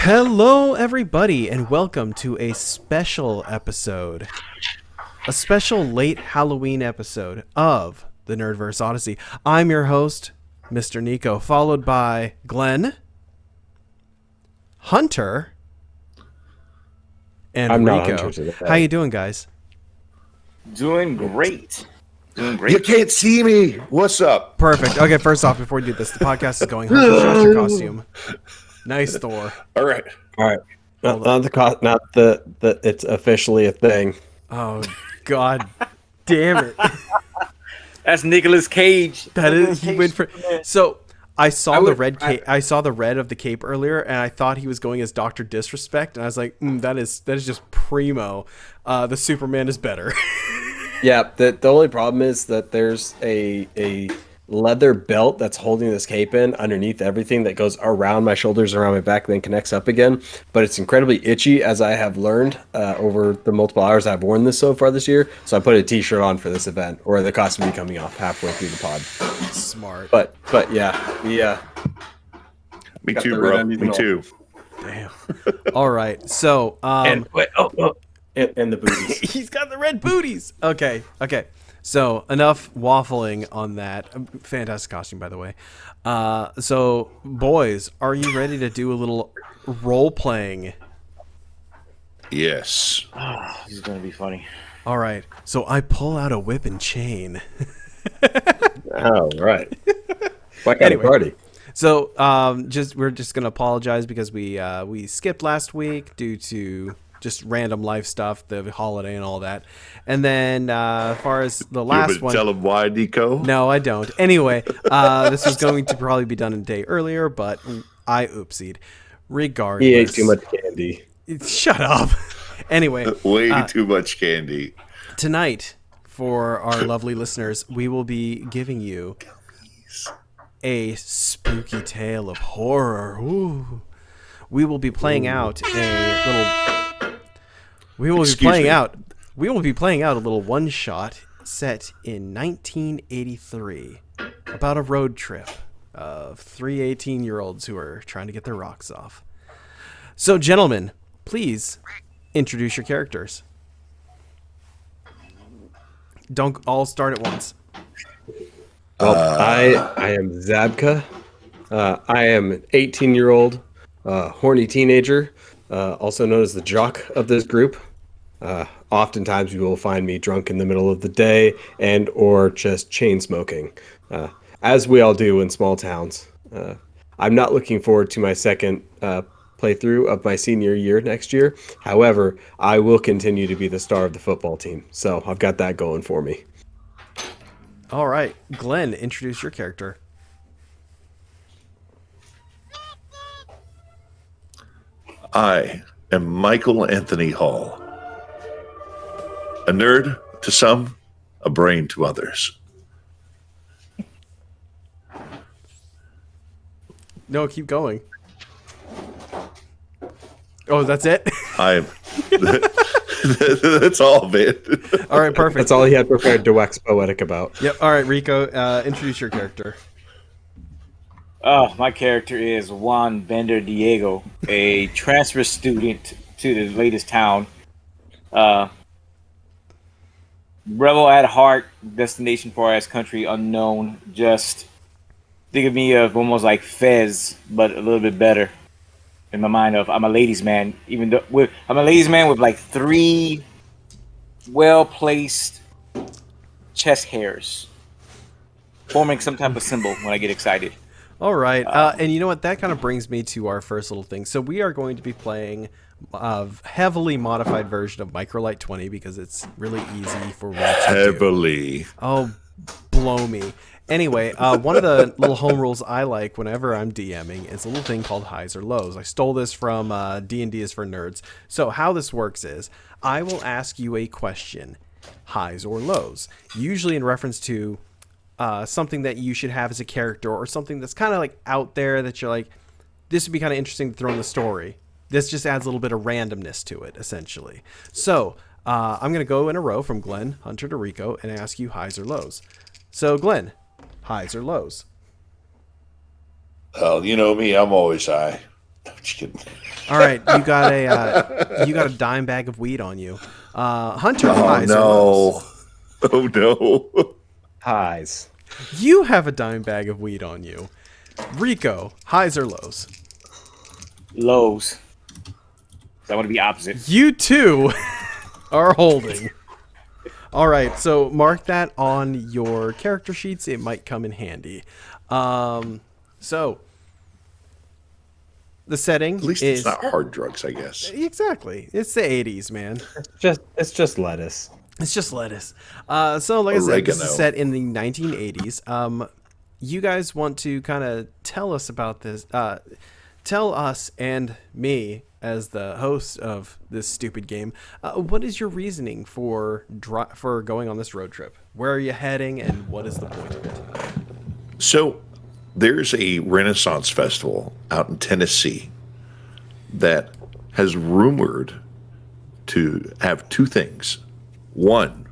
Hello, everybody, and welcome to a special episode. A special late Halloween episode of the Nerdverse Odyssey. I'm your host, Mr. Nico, followed by Glenn, Hunter, and I'm Rico. not Hunter today. How you doing, guys? Doing great. You can't see me. What's up? Perfect. Okay, first off, before we do this, the podcast is going. Hunter, show us your costume. Nice, Thor. All right. Not the it's officially a thing. Oh, God damn it. That's Nicolas Cage. That is, he went for. So I saw the red cape. I I saw the red of the cape earlier, and I thought he was going as Dr. Disrespect, and I was like, that is just primo. The Superman is better. Yeah, the only problem is that there's a leather belt that's holding this cape in underneath everything that goes around my shoulders, around my back, and then connects up again. But it's incredibly itchy, as I have learned over the multiple hours I've worn this so far this year. So I put a t-shirt on for this event, or the costume will be coming off halfway through the pod. Smart. But yeah. Me Got too, the red bro. underneath Me and all. too. Damn. All right. So And the booties. he's got the red booties. Okay. So enough waffling on that. Fantastic costume, by the way. So boys, are you ready to do a little role playing? Yes. This is gonna be funny. All right. So I pull out a whip and chain. Oh, right. What kind Anyway. of party? So we're just gonna apologize because we skipped last week due to just random life stuff, the holiday and all that. And then as far as the last one, Tell them why, Nico. no, I don't. Anyway, this was going to probably be done a day earlier, but I oopsied. Regardless, He ate too much candy. Shut up. Anyway, Way too much candy. tonight for our lovely listeners, we will be giving you a spooky tale of horror. Ooh. We will be playing out a little. We will be playing out a little one-shot set in 1983 about a road trip of three 18-year-olds who are trying to get their rocks off. So, gentlemen, please introduce your characters. Don't all start at once. Well, I am Zabka. I am an 18-year-old horny teenager, also known as the jock of this group. Oftentimes you will find me drunk in the middle of the day and or just chain smoking, as we all do in small towns. I'm not looking forward to my second playthrough of my senior year next year. However, I will continue to be the star of the football team, so I've got that going for me. All right, Glenn, introduce your character. I am Michael Anthony Hall. A nerd to some, a brain to others. No, keep going. Oh, that's it? I'm. That's all, man. All right, perfect. That's all he had prepared to wax poetic about. Yep. All right, Rico, introduce your character. My character is Juan Bender Diego, a transfer student to the latest town. Rebel at heart, destination far as country unknown. Just think of me of almost like Fez, but a little bit better. In my mind of I'm a ladies' man, even though I'm a ladies' man with like 3 well-placed chest hairs, forming some type of symbol when I get excited. All right. And you know what? That kind of brings me to our first little thing. So we are going to be playing a heavily modified version of Microlight 20 because it's really easy for me to do. Heavily. Oh, blow me. Anyway, one of the little home rules I like whenever I'm DMing is a little thing called highs or lows. I stole this from D&D is for Nerds. So how this works is I will ask you a question, highs or lows, usually in reference to something that you should have as a character or something that's kind of like out there that you're like, this would be kind of interesting to throw in the story. This just adds a little bit of randomness to it, essentially. So I'm going to go in a row from Glenn, Hunter to Rico, and ask you highs or lows. So Glenn, highs or lows? Well, you know me, I'm always high. Just kidding. All right, you got a dime bag of weed on you. Hunter, Oh highs or lows? no! Oh no! Highs. You have a dime bag of weed on you. Rico, highs or lows? Lows. So I want to be opposite. You too are holding. All right, so mark that on your character sheets. It might come in handy. So the setting At least is it's not hard drugs, I guess. exactly. It's the 80s, man. It's just lettuce. It's just lettuce. So like I said, this Oregano. is set in the 1980s. You guys want to kind of tell us about this? Tell us and me as the host of this stupid game. What is your reasoning for going on this road trip? Where are you heading, and what is the point of it? So, there's a Renaissance festival out in Tennessee that has rumored to have two things. One,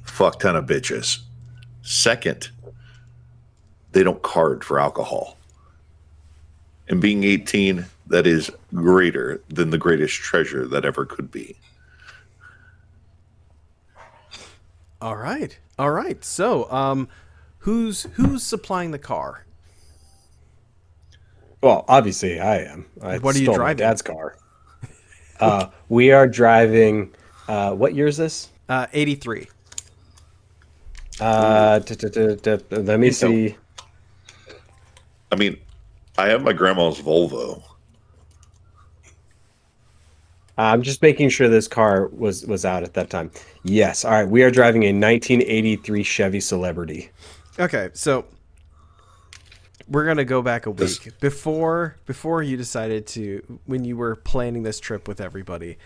fuck ton of bitches. Second, they don't card for alcohol. And being 18, that is greater than the greatest treasure that ever could be. All right. So, who's supplying the car? Well, obviously I am. I What are you stole driving? My dad's car. We are driving. What year is this? 83. Let me see. I mean, I have my grandma's Volvo. I'm just making sure this car was out at that time. Yes. All right. We are driving a 1983 Chevy Celebrity. Okay, so we're gonna go back a week before you decided to, when you were planning this trip with everybody.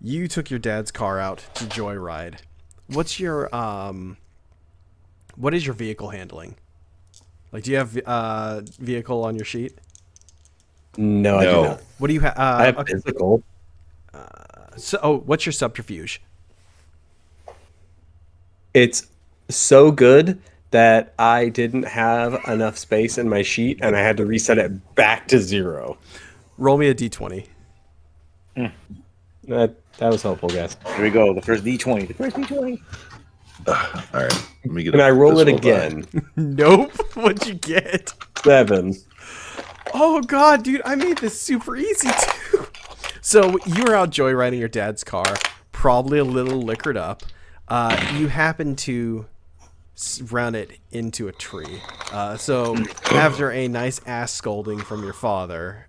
You took your dad's car out to joyride. What is your vehicle handling? Like, do you have vehicle on your sheet? No, I do not. What do you have? I have Okay. physical. So, what's your subterfuge? It's so good that I didn't have enough space in my sheet, and I had to reset it back to 0. Roll me a d20. That was helpful, guys. Here we go. The first D20. The first D20. All right, let me get. Can I roll it physical die. again? Nope. What'd you get? 7. Oh god, dude, I made this super easy too. So you were out joyriding your dad's car, probably a little liquored up. You happen to run it into a tree. So after a nice ass scolding from your father,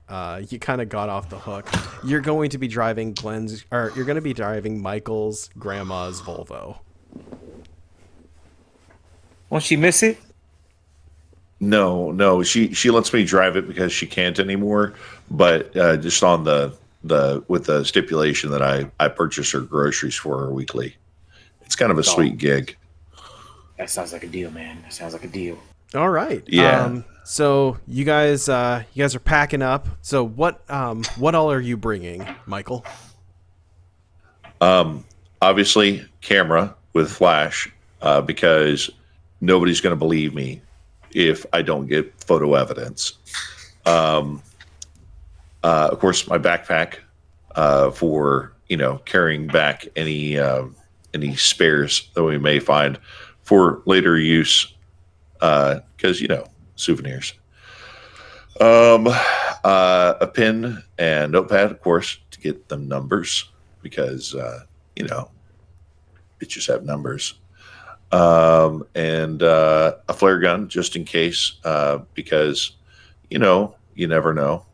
you kind of got off the hook. You're going to be driving Michael's grandma's Volvo. Won't she miss it? No. She lets me drive it because she can't anymore. But just on the with the stipulation that I purchase her groceries for her weekly. It's kind of a sweet gig. That sounds like a deal, man. That sounds like a deal. All right. Yeah. So you guys are packing up. So what all are you bringing, Michael? Obviously, camera with flash because nobody's going to believe me if I don't get photo evidence. Of course, my backpack for carrying back any spares that we may find for later use, because souvenirs. A pen and notepad, of course, to get them numbers because bitches have numbers. And a flare gun just in case, because you never know.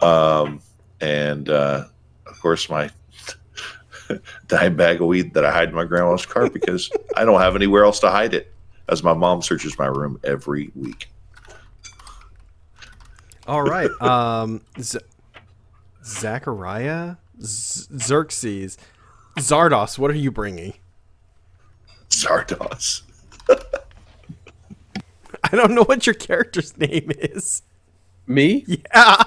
And of course, my dime bag of weed that I hide in my grandma's car because I don't have anywhere else to hide it, as my mom searches my room every week. All right. Zachariah, Xerxes, Zardos. What are you bringing? Zardos. I don't know what your character's name is. Me? Yeah.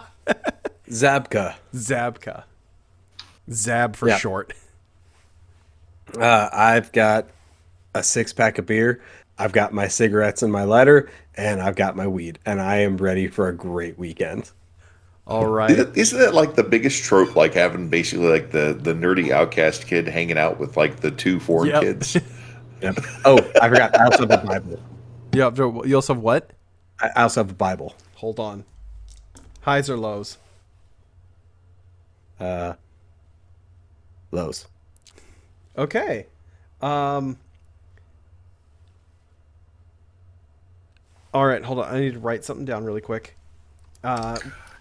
Zabka. Zabka. Zab for Yeah. short. I've got a 6-pack of beer. I've got my cigarettes and my lighter, and I've got my weed, and I am ready for a great weekend. All right. Isn't that like the biggest trope? Like having basically like the nerdy outcast kid hanging out with like the two foreign Yep. kids. Yep. Oh, I forgot. I also have a Bible. Yeah. You also have what? I also have a Bible. Hold on. Highs or lows? Lows. Okay. All right. Hold on. I need to write something down really quick.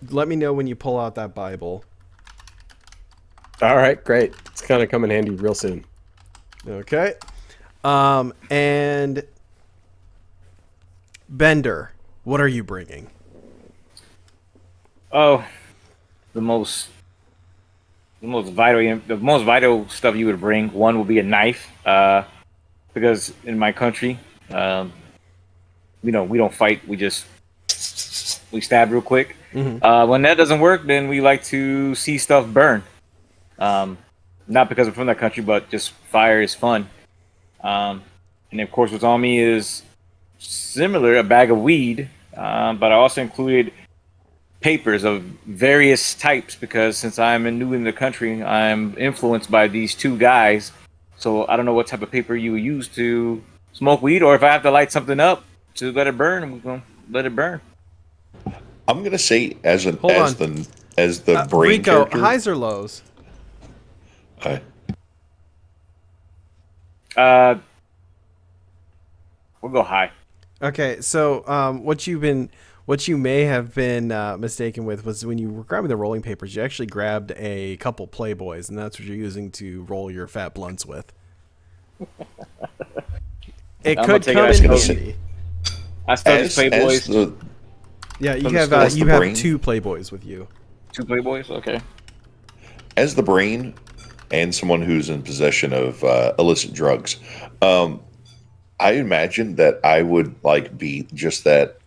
Let me know when you pull out that Bible. All right, great. It's going to come in handy real soon. Okay. And Bender, what are you bringing? Oh, the most vital stuff you would bring. One would be a knife, because in my country, we don't fight. We stab real quick. When that doesn't work, then we like to see stuff burn. Not because I'm from that country, but just fire is fun. And of course, what's on me is similar, a bag of weed, but I also included papers of various types because since I'm new in the country, I'm influenced by these two guys. So I don't know what type of paper you would use to smoke weed, or if I have to light something up to let it burn, I'm going to let it burn. I'm gonna say as the brain Rico, character. highs or lows? We'll go high. Okay, so what you may have been mistaken with was when you were grabbing the rolling papers, you actually grabbed a couple Playboys, and that's what you're using to roll your fat blunts with. It I'm could gonna take come it as in coaching. handy. I still these Playboys. Yeah, you From have the you have brain. 2 Playboys with you. 2 Playboys? Okay. As the brain and someone who's in possession of illicit drugs, I imagine that I would like be just that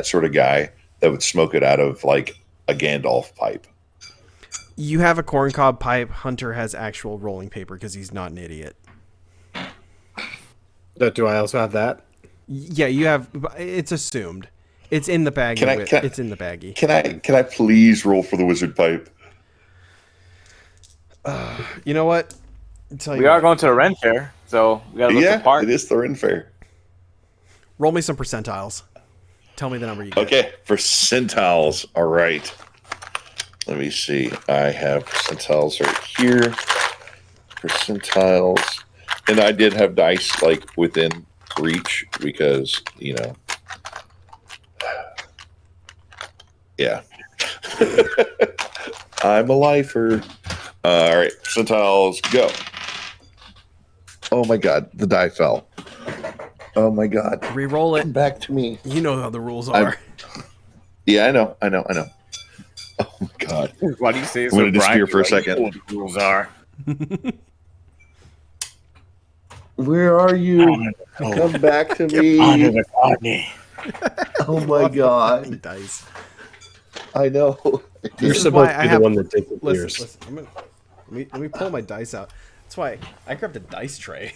sort of guy that would smoke it out of like a Gandalf pipe. You have a corncob pipe. Hunter has actual rolling paper because he's not an idiot. Do I also have that? Yeah, you have. It's assumed. It's in the baggie. It's in the baggie. Can I please roll for the wizard pipe? You know what? I'll tell you We are what. going to the Ren Fair, so we gotta look the part. It is the Ren Fair. Roll me some percentiles. Tell me the number you get. Okay, percentiles. All right. Let me see. I have percentiles right here. Percentiles. And I did have dice like within reach because, yeah. I'm a lifer. All right, percentiles, go. Oh my God, the die fell. Oh my God. Reroll Come it. back to me. You know how the rules are. Yeah, I know. Oh my God. Why do you say it's I'm going to so disappear grimy? for a Like, you know second. what the rules are. Where are you? Come back to me. Oh my God. Dice. I know. You're is supposed why to I be have- the one that takes the Listen, beers. listen. Let me pull my dice out. That's why I grabbed a dice tray.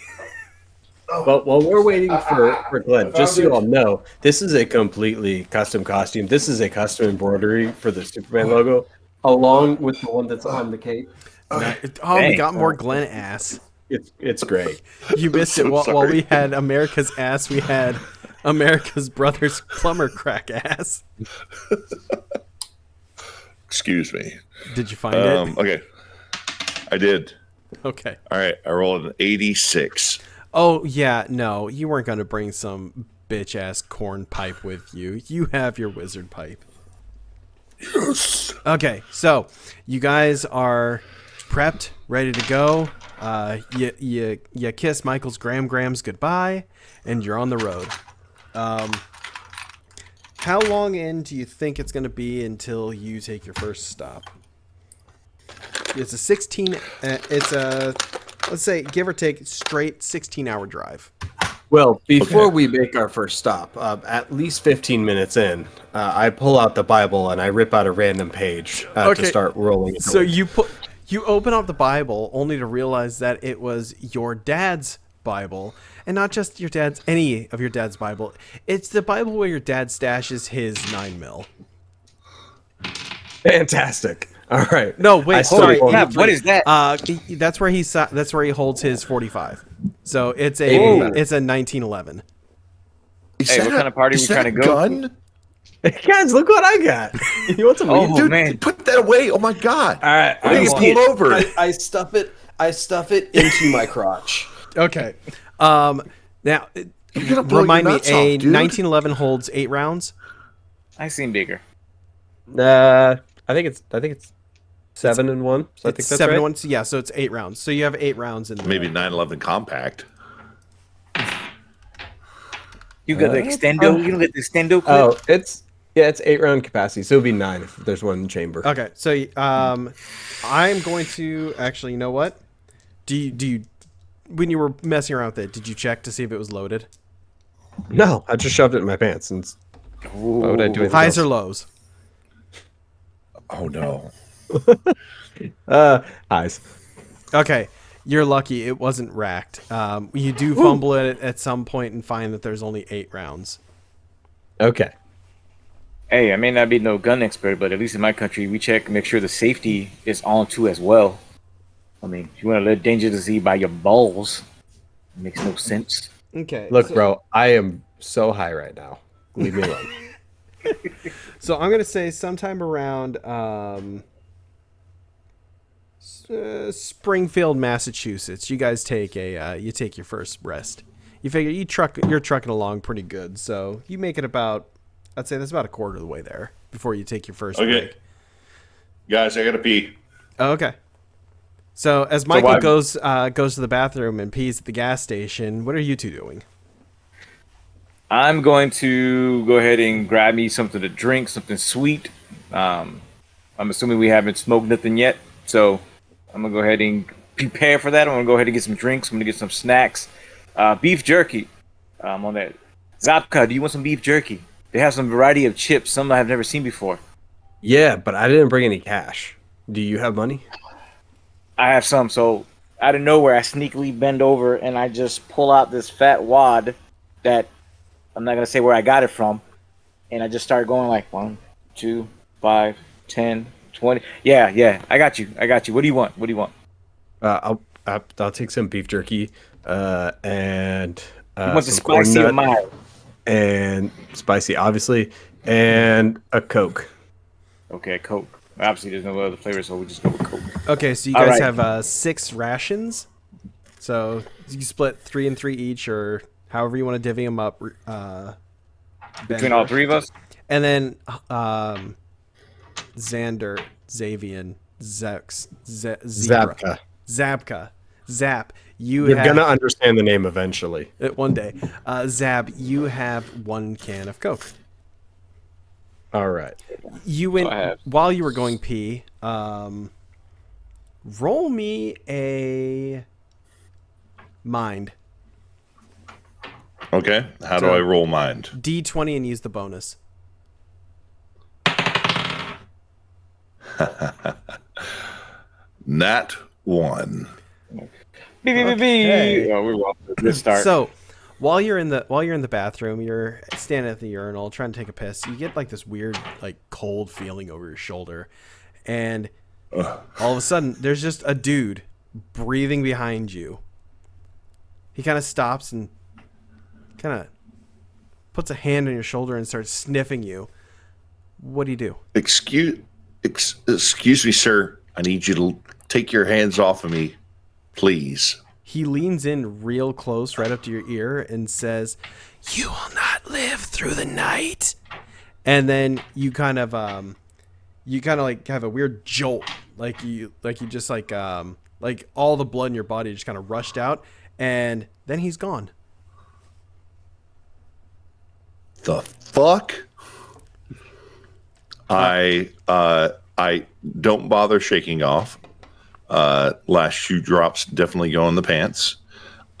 Well, while we're waiting for Glenn, just so you all know, this is a completely custom costume. This is a custom embroidery for the Superman logo, along with the one that's on the cape. Oh, Dang. we got more Glenn ass. It's great. You missed so it. While sorry. we had America's ass, we had America's brother's plumber crack ass. Excuse me. Did you find it? Okay. I did. Okay. All right. I rolled an 86. Oh, yeah, no. You weren't going to bring some bitch-ass corn pipe with you. You have your wizard pipe. Yes. Okay, so you guys are prepped, ready to go. You kiss Michael's grams goodbye, and you're on the road. How long in do you think it's going to be until you take your first stop? It's a 16. Let's say give or take straight 16-hour drive. Well, before we make our first stop, at least 15 minutes in, I pull out the Bible and I rip out a random page to start rolling. It So away. you open up the Bible only to realize that it was your dad's Bible, and not just any of your dad's Bible. It's the Bible where your dad stashes his 9mm. Fantastic. All right. No, wait, still sorry. hold- crap, what is that? That's where that's where he holds his 45. So it's Even a better. it's a 1911. Is Hey, that what kind of party is we that trying to a go gun? Guys, look what I got. You want some weed? Dude, man. put that away. Oh my god. All right. I think it's pulled over. I stuff it into my crotch. Okay. Now You're gonna blow remind your me, nuts a off, dude. 1911 holds 8 rounds. I seen bigger. I think it's 7 and 1. So I think It's that's 7 right. ones. Yeah, so it's 8 rounds. So you have 8 rounds in there. Maybe 911 compact. You got the extendo. You don't get the extendo clip. Oh, it's 8-round capacity, so it'll be 9 if there's one in the chamber. Okay, so I'm going to actually. You know what? Do you when you were messing around with it, did you check to see if it was loaded? No, I just shoved it in my pants. And why would I do anything Highs else? or lows? Oh no. Highs. Okay, you're lucky it wasn't racked. You do fumble it at some point and find that there's only 8 rounds. Okay. Hey, I may not be no gun expert, but at least in my country, we check, make sure the safety is on too as well. I mean, if you want to let danger to see by your balls, it makes no sense. Okay. Look, bro, I am so high right now. Leave me alone. So I'm gonna say sometime around Springfield, Massachusetts. You guys take you take your first rest. You figure you're trucking along pretty good, so you make it about. I'd say that's about a quarter of the way there before you take your first Okay. break. Guys, I gotta pee. Oh, okay. So as Michael why- goes to the bathroom and pees at the gas station, what are you two doing? I'm going to go ahead and grab me something to drink, something sweet. I'm assuming we haven't smoked nothing yet, so I'm gonna go ahead and prepare for that. I'm gonna go ahead and get some drinks. I'm gonna get some snacks. Beef jerky. On that. Zapka, do you want some beef jerky? They have some variety of chips, some I've never seen before. Yeah, but I didn't bring any cash. Do you have money? I have some, so out of nowhere, I sneakily bend over and I just pull out this fat wad that I'm not gonna say where I got it from, and I just start going like 1, 2, 5, 10, 20. Yeah, I got you. What do you want? I'll take some beef jerky and You want the some corn spicy or nut mild? and spicy, obviously, and a Coke. Okay, Coke. Obviously, there's no other flavor, so we just go with Coke. Okay, so you All guys right. have 6 rations. So you split 3 and 3 each, or however you want to divvy them up. Between all three of us? And then Xander, Xavian, Zex, Zebra, Zapka. Zabka, Zap. You You're have gonna understand the name eventually. one day. Zab, you have 1 can of Coke. All right. You went I have. while you were going pee. Roll me a mind Okay. How do I roll mind? D20 and use the bonus. Nat 1. Okay. Oh, we're off to a good start. So, while you're in the bathroom, you're standing at the urinal trying to take a piss. You get like this weird, like cold feeling over your shoulder, and all of a sudden, there's just a dude breathing behind you. He kind of stops and kind of puts a hand on your shoulder and starts sniffing you. What do you do? Excuse me, sir. I need you to take your hands off of me, please. He leans in real close, right up to your ear, and says, "You will not live through the night." And then you kind of like have a weird jolt, like you just like all the blood in your body just kind of rushed out, and then he's gone. The fuck? I don't bother shaking off. Last shoe drops definitely go in the pants.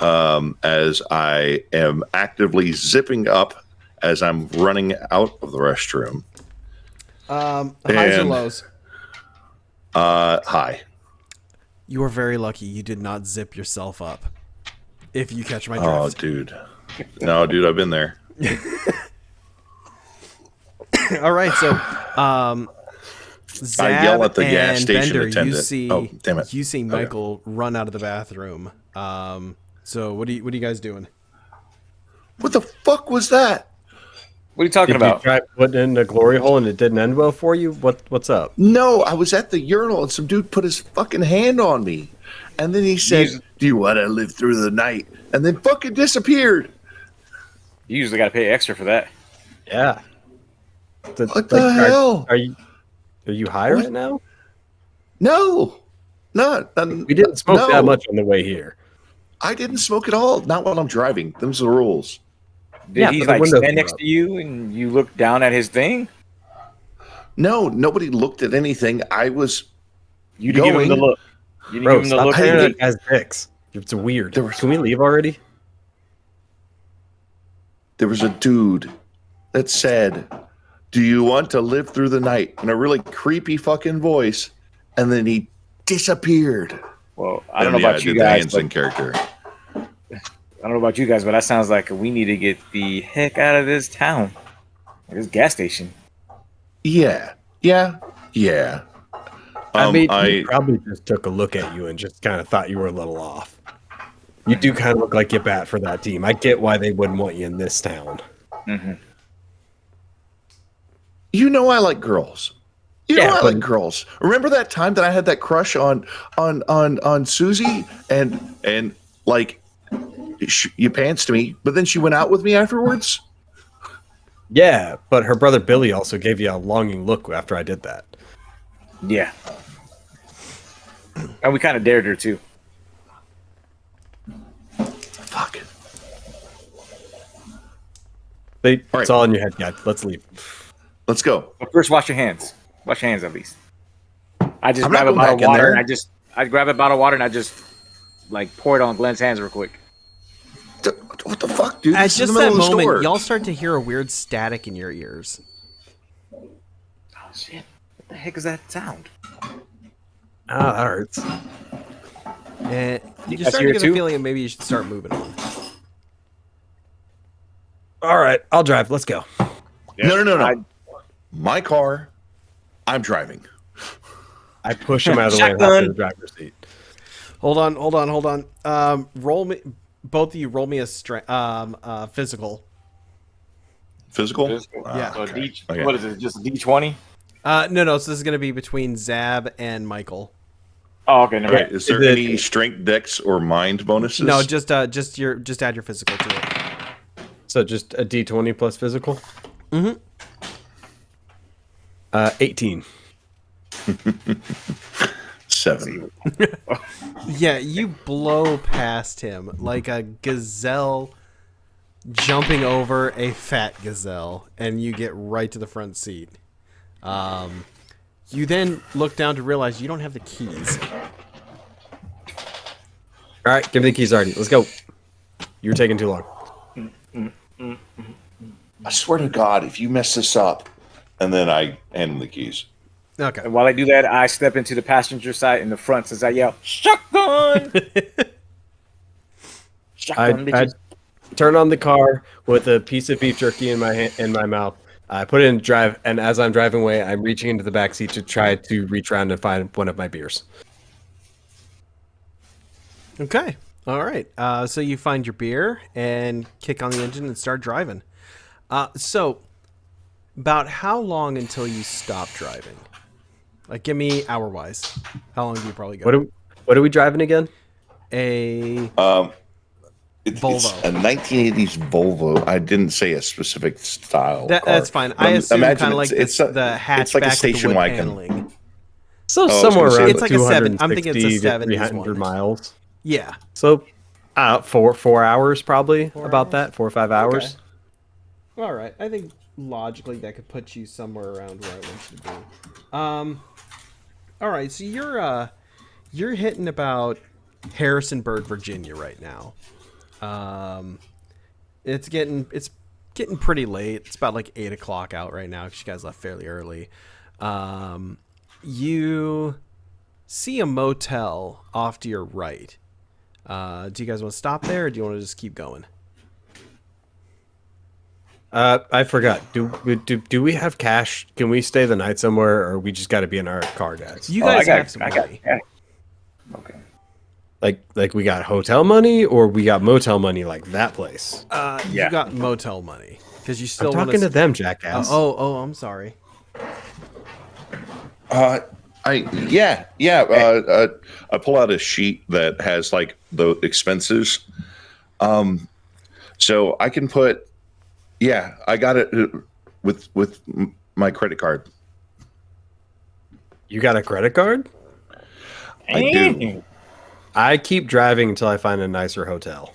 As I am actively zipping up as I'm running out of the restroom. Highs or And- lows? Hi. You are very lucky you did not zip yourself up. If you catch my Oh, drift. dude. No, dude, I've been there. All right, so Zab yell at the gas and station Bender, attendant. you see, Oh, damn it. you see Michael run out of the bathroom. So what are you guys doing? What the fuck was that? What are you talking Did you about? try putting in a glory hole and it didn't end well for you? What's up? No, I was at the urinal and some dude put his fucking hand on me. And then he said, do you want to live through the night? And then fucking disappeared. You usually got to pay extra for that. Yeah. What the hell? Are you high right now? No. Not. We didn't smoke that much on the way here. I didn't smoke at all. Not while I'm driving. Them's the rules. Did he but the like windows stand were next up. to you and you looked down at his thing? No, nobody looked at anything. I was You didn't give him the going. look. You didn't Bro, give him the stop look. staring at guys' dicks. It's weird. Can we leave already? There was a dude that said, do you want to live through the night? In a really creepy fucking voice. And then he disappeared. Well, I don't know about you guys. The Hanson character. I don't know about you guys, but that sounds like we need to get the heck out of this town. This gas station. Yeah. I mean, I he probably just took a look at you and just kind of thought you were a little off. You do kind of look like you bat for that team. I get why they wouldn't want you in this town. Mm-hmm. You know I like girls. I but- like girls. Remember that time that I had that crush on Susie and like you pantsed me, but then she went out with me afterwards? Yeah, but her brother Billy also gave you a longing look after I did that. Yeah. And we kind of dared her too. Fuck. It's all in your head, guys. Let's leave. Let's go. But first, wash your hands. Wash your hands at least. I just I'm grab not a going bottle back of in water there. and I grab a bottle of water and I just like pour it on Glenn's hands real quick. What the fuck, dude? At This is just the that middle of the moment, store. y'all start to hear a weird static in your ears. Oh shit! What the heck is that sound? Ah, that hurts. And you guys start hear to it get the too? feeling that maybe you should start moving on. All right, I'll drive. Let's go. No. My car. I'm driving. I push him out of the way and hop in the driver's seat. Hold on. Roll me, both of you. Roll me a physical. Physical? Yeah. So Okay. D, what is it? Just a D20? No. So this is gonna be between Zab and Michael. Oh, okay. Never Okay. mind. Is there any strength, dex, or mind bonuses? No, just add your physical to it. So just a D20 plus physical? Mm-hmm. 18. 7. Yeah, you blow past him like a gazelle jumping over a fat gazelle, and you get right to the front seat. You then look down to realize you don't have the keys. All right, give me the keys already. Let's go. You're taking too long. I swear to God, if you mess this up, and then I hand him the keys. Okay. And while I do that, I step into the passenger side in the front since I yell, "Shotgun!" Shotgun, I bitches. turn on the car with a piece of beef jerky in my mouth. I put it in drive, and as I'm driving away, I'm reaching into the back seat to try to reach around and find one of my beers. Okay. All right. So you find your beer and kick on the engine and start driving. So about how long until you stop driving? Like, give me hour-wise. How long do you probably go? What are we driving again? A It's Volvo. a 1980s Volvo. I didn't say a specific style. car. That's fine. But I assume imagine kind of like it's the hatchback it's like a with the station wood wagon. paneling. So I was somewhere gonna say, around it's like a 7. I'm thinking it's a 260 to 7 is 300 one. miles. Yeah. So 4 hours probably, about that, 4 or 5 hours. Okay. All right. I think logically that could put you somewhere around where I want you to be. All right. So you're hitting about Harrisonburg, Virginia right now. It's getting pretty late. It's about like 8 o'clock out right now because you guys left fairly early. You see a motel off to your right. Do you guys want to stop there, or do you want to just keep going? I forgot. Do we have cash? Can we stay the night somewhere, or we just got to be in our car, guys? You guys have some I got money. Okay. Like we got hotel money, or we got motel money, like that place. You got motel money because you still I'm want talking to them, jackass. I'm sorry. I pull out a sheet that has like the expenses. So I can put, I got it with my credit card. You got a credit card? I do. I keep driving until I find a nicer hotel.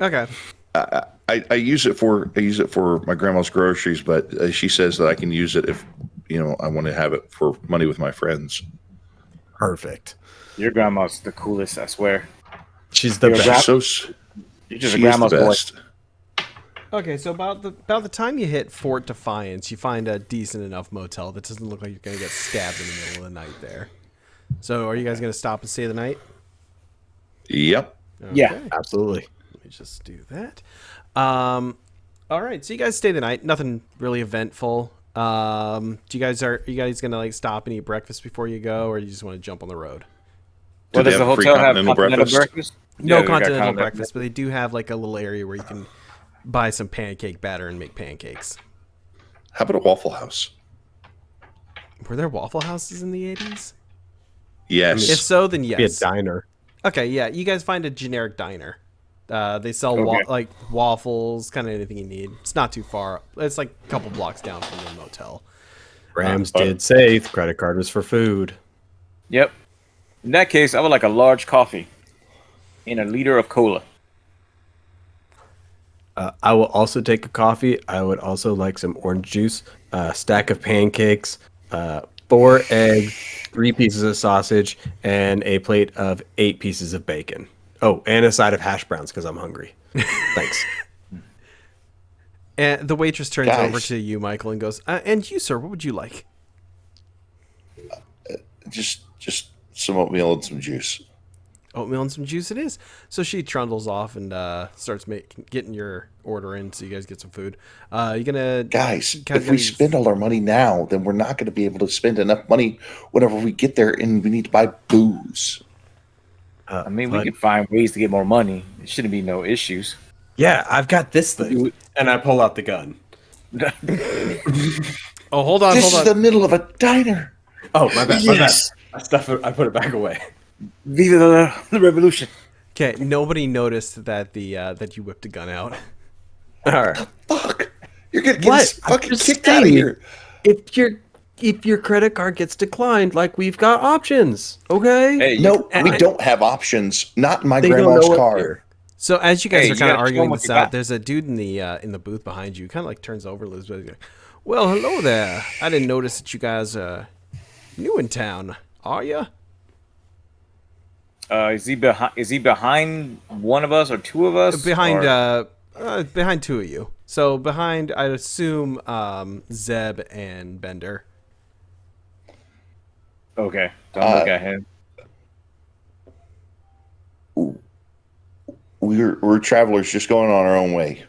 Okay. I use it for my grandma's groceries, but she says that I can use it if I want to have it for money with my friends. Perfect. Your grandma's the coolest, I swear. She's the Your best. You're just a She is the grandma's boy. best. Okay, so about the time you hit Fort Defiance, you find a decent enough motel that doesn't look like you're gonna get stabbed in the middle of the night there. So, are you guys gonna stop and stay the night? Yep. Yeah. Okay. Absolutely. Let me just do that. All right, so you guys stay the night. Nothing really eventful. Are you guys gonna like stop and eat breakfast before you go, or you just want to jump on the road? Well, Do they does the have a free hotel have continental continental breakfast? breakfast? No Yeah, we got continental breakfast, but they do have like a little area where you can buy some pancake batter and make pancakes. How about a Waffle House? Were there Waffle Houses in the 80s? Yes. If so, then Be a yes. diner. Okay, yeah, you guys find a generic diner. They sell Okay. like waffles, kind of anything you need. It's not too far. It's like a couple blocks down from the motel. Rams did say the credit card was for food. Yep. In that case, I would like a large coffee and a liter of cola. I will also take a coffee. I would also like some orange juice, a stack of pancakes, 4 eggs, 3 pieces of sausage, and a plate of 8 pieces of bacon. Oh, and a side of hash browns because I'm hungry. Thanks. And the waitress turns Guys. over to you, Michael, and goes, "And you, sir, what would you like?" Just some oatmeal and some juice. Oatmeal and some juice it is. So she trundles off and starts getting your order in, so you guys get some food. You gonna Guys, if we spend all our money now, then we're not going to be able to spend enough money whenever we get there and we need to buy booze. I mean, we could find ways to get more money. It shouldn't be no issues. Yeah, I've got this thing. And I pull out the gun. Oh, hold on. This is the middle of a diner. Oh, my bad. Yes. My bad. I put it back away. Viva the revolution. Okay, nobody noticed that that you whipped a gun out. All right. Fuck. You're going to get What? us I'm fucking just kicked out of saying. here. If your credit card gets declined, like we've got options, okay? Hey, No, we don't have options. Not in my They don't grandma's know what car. you're- So as you guys Hey, are you kind of gotta show 'em arguing what this you out, got. there's a dude in the booth behind you. Kind of like turns over a little bit. Like, well, hello there. I didn't notice that you guys are new in town. Are you? Is he behind one of us or two of us? Behind or- behind two of you. So behind, I'd assume Zeb and Bender. Okay, don't look at him. We're travelers just going on our own way.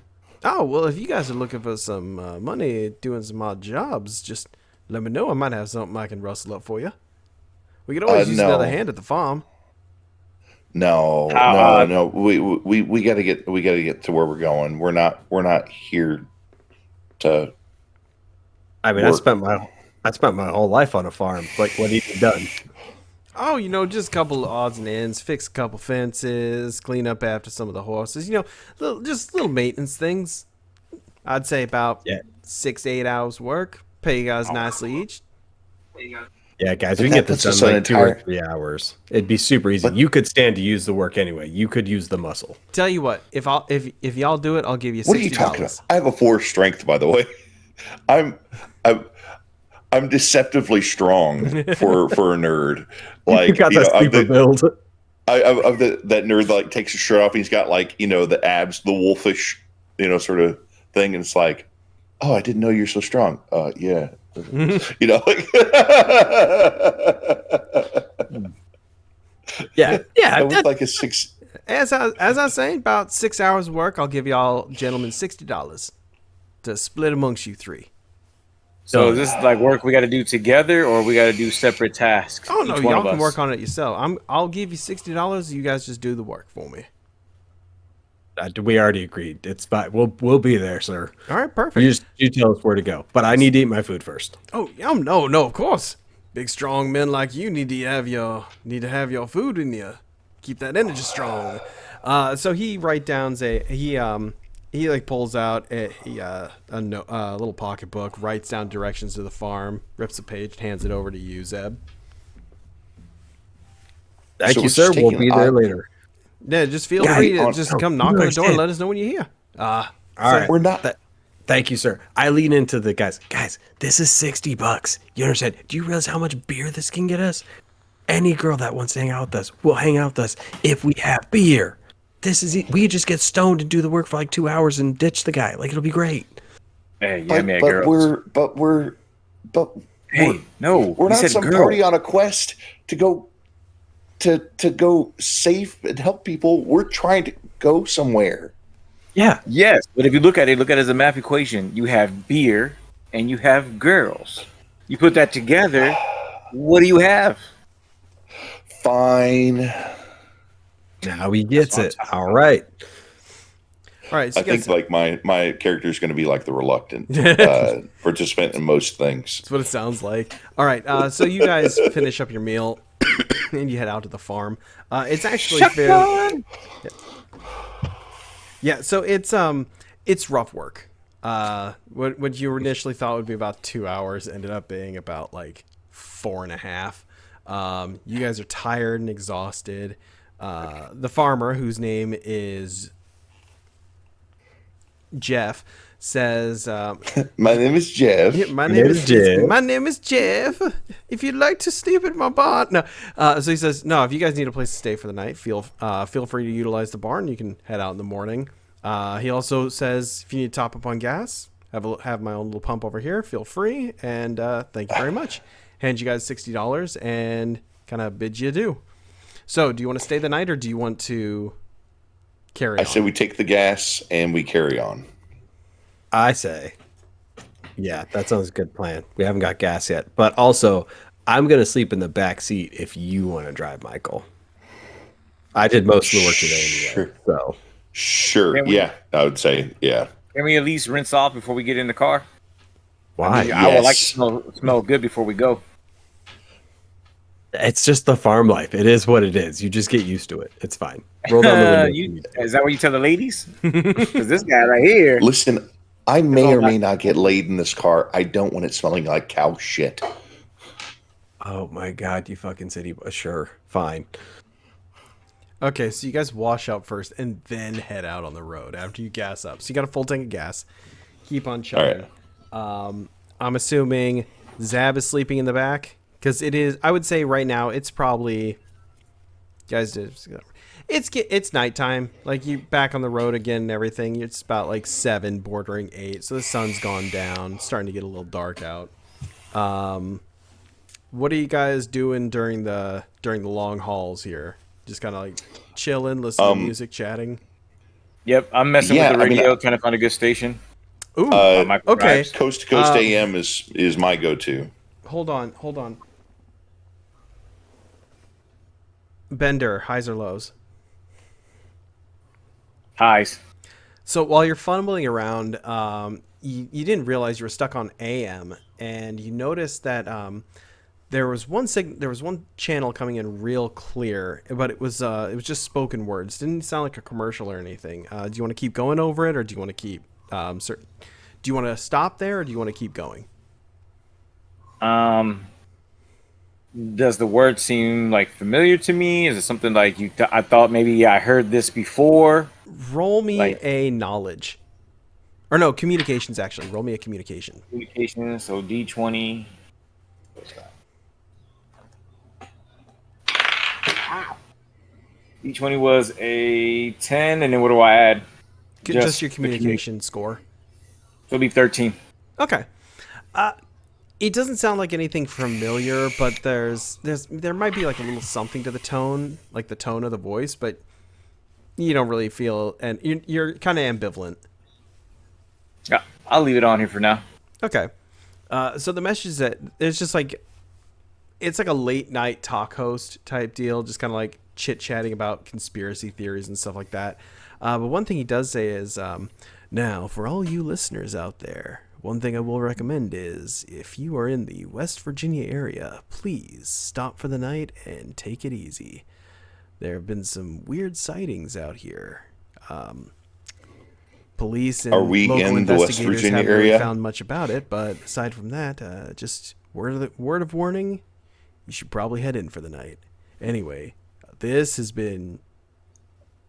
Oh well, if you guys are looking for some money, doing some odd jobs, just let me know. I might have something I can rustle up for you. We could always use no. another hand at the farm. No, How- no. We gotta get to where we're going. We're not here to. I mean, I Work. spent my whole life on a farm. Like, what have you done? Oh, just a couple of odds and ends, fix a couple fences, clean up after some of the horses. Just little maintenance things. I'd say about 6 to 8 hours work. Pay you guys nicely each. Yeah, guys, But we can that get this puts us done in on like 2 or entire- 3 hours. It'd be super easy. You could stand to use the work anyway. You could use the muscle. Tell you what, if y'all do it, I'll give you $60. What are you talking about? I have a 4 strength, by the way. I'm deceptively strong for a nerd. Like You got that I'm sleeper build. I'm that nerd that like takes his shirt off and he's got like the abs, the wolfish sort of thing, and it's like, oh, I didn't know you're so strong. Yeah, like Yeah, I was like a 6. As I was saying, about 6 hours work, I'll give y'all gentlemen $60. to split amongst you three. So is this like work we got to do together, or we got to do separate tasks? Oh no, each one y'all of can us? work on it yourself. I'll give you $60. You guys just do the work for me. We already agreed. It's fine. We'll be there, sir. All right, perfect. You tell us where to go. But I need to eat my food first. Oh, no, of course. Big strong men like you need to have your food in you. Keep that energy strong. So he he like pulls out a little pocketbook, writes down directions to the farm, rips a page, and hands it over to you, Zeb. Thank So you, we're sir. just We'll taking be there later. Yeah, just feel Yeah, free to oh, just no, come knock you on the door and understand. let us know when you're here. All right. We're not. Thank you, sir. I lean into the guys. Guys, this is $60. You understand? Do you realize how much beer this can get us? Any girl that wants to hang out with us will hang out with us if we have beer. We just get stoned and do the work for like 2 hours and ditch the guy. Like, it'll be great. Hey, yeah, But, man, but girls. we're No, we're you not said some girls. party on a quest to go save and help people. We're trying to go somewhere. Yeah. Yes, but if you look at it as a math equation. You have beer and you have girls. You put that together, what do you have? Fine. Now he gets it. All right. All right, so I you guys, think like my character is going to be like the reluctant participant in most things. that's what it sounds like. All right, so you guys finish up your meal and you head out to the farm. It's actually fair. Yeah, so it's rough work. What you initially thought would be about 2 hours ended up being about like 4.5. You guys are tired and exhausted. The farmer, whose name is Jeff, says, My name is Jeff. yeah, my name is Jeff. If you'd like to sleep at my barn. No. So he says, no, if you guys need a place to stay for the night, feel free to utilize the barn. You can head out in the morning. He also says, if you need to top up on gas, have my own little pump over here. Feel free. And thank you very much. Hand you guys $60 and kind of bid you adieu. So do you want to stay the night or do you want to carry on? I say we take the gas and we carry on. I say, yeah, that sounds a good plan. We haven't got gas yet. But also, I'm going to sleep in the back seat if you want to drive, Michael. I did most of the work today anyway. So. Sure. Can we- Yeah, I would say, yeah. Can we at least rinse off before we get in the car? Why? I would like Yes. to smell good before we go. It's just the farm life. It is what it is. You just get used to it. It's fine. Roll down the window. if you need to. Is that what you tell the ladies? Because this guy right here. Listen, I may or may not get laid in this car. I don't want it smelling like cow shit. Oh my God, you fucking city boy. Sure. Fine. Okay, so you guys wash up first and then head out on the road after you gas up. So you got a full tank of gas. Keep on chugging. I'm assuming Zab is sleeping in the back because it is. I would say right now it's probably guys. It's nighttime. Like you back on the road again and everything. It's about like 7, bordering 8. So the sun's gone down, starting to get a little dark out. What are you guys doing during the long hauls here? Just kind of like chilling, listening to music, chatting. Yep, I'm messing Yeah, with the I mean, radio, trying to find a good station. Ooh, My okay. drives. Coast to Coast AM is my go-to. Hold on. Bender, highs or lows? Highs. So while you're fumbling around, you didn't realize you were stuck on AM, and you noticed that there was one channel coming in real clear, but it was just spoken words. Didn't sound like a commercial or anything. Do you want to keep going over it, or do you want to keep certain? Do you want to stop there, or do you want to keep going? Does the word seem like familiar to me? Is it something like I thought maybe I heard this before? Roll me Like- a knowledge, or no, communications. Actually, roll me a communication. Communication. So D20. D20 was a 10, and then what do I add? Just your the communication score. So it'll be 13. Okay. It doesn't sound like anything familiar, but there might be like a little something to the tone, like the tone of the voice, but you don't really feel, and you're kind of ambivalent. Yeah, I'll leave it on here for now. Okay. So the message is that there's just like, it's like a late night talk host type deal, just kind of like chit chatting about conspiracy theories and stuff like that. But one thing he does say is, now for all you listeners out there, one thing I will recommend is if you are in the West Virginia area, please stop for the night and take it easy. There have been some weird sightings out here. Police and Are we local in the West investigators Virginia haven't really area? found much about it, but aside from that, just word of warning, you should probably head in for the night. Anyway, this has been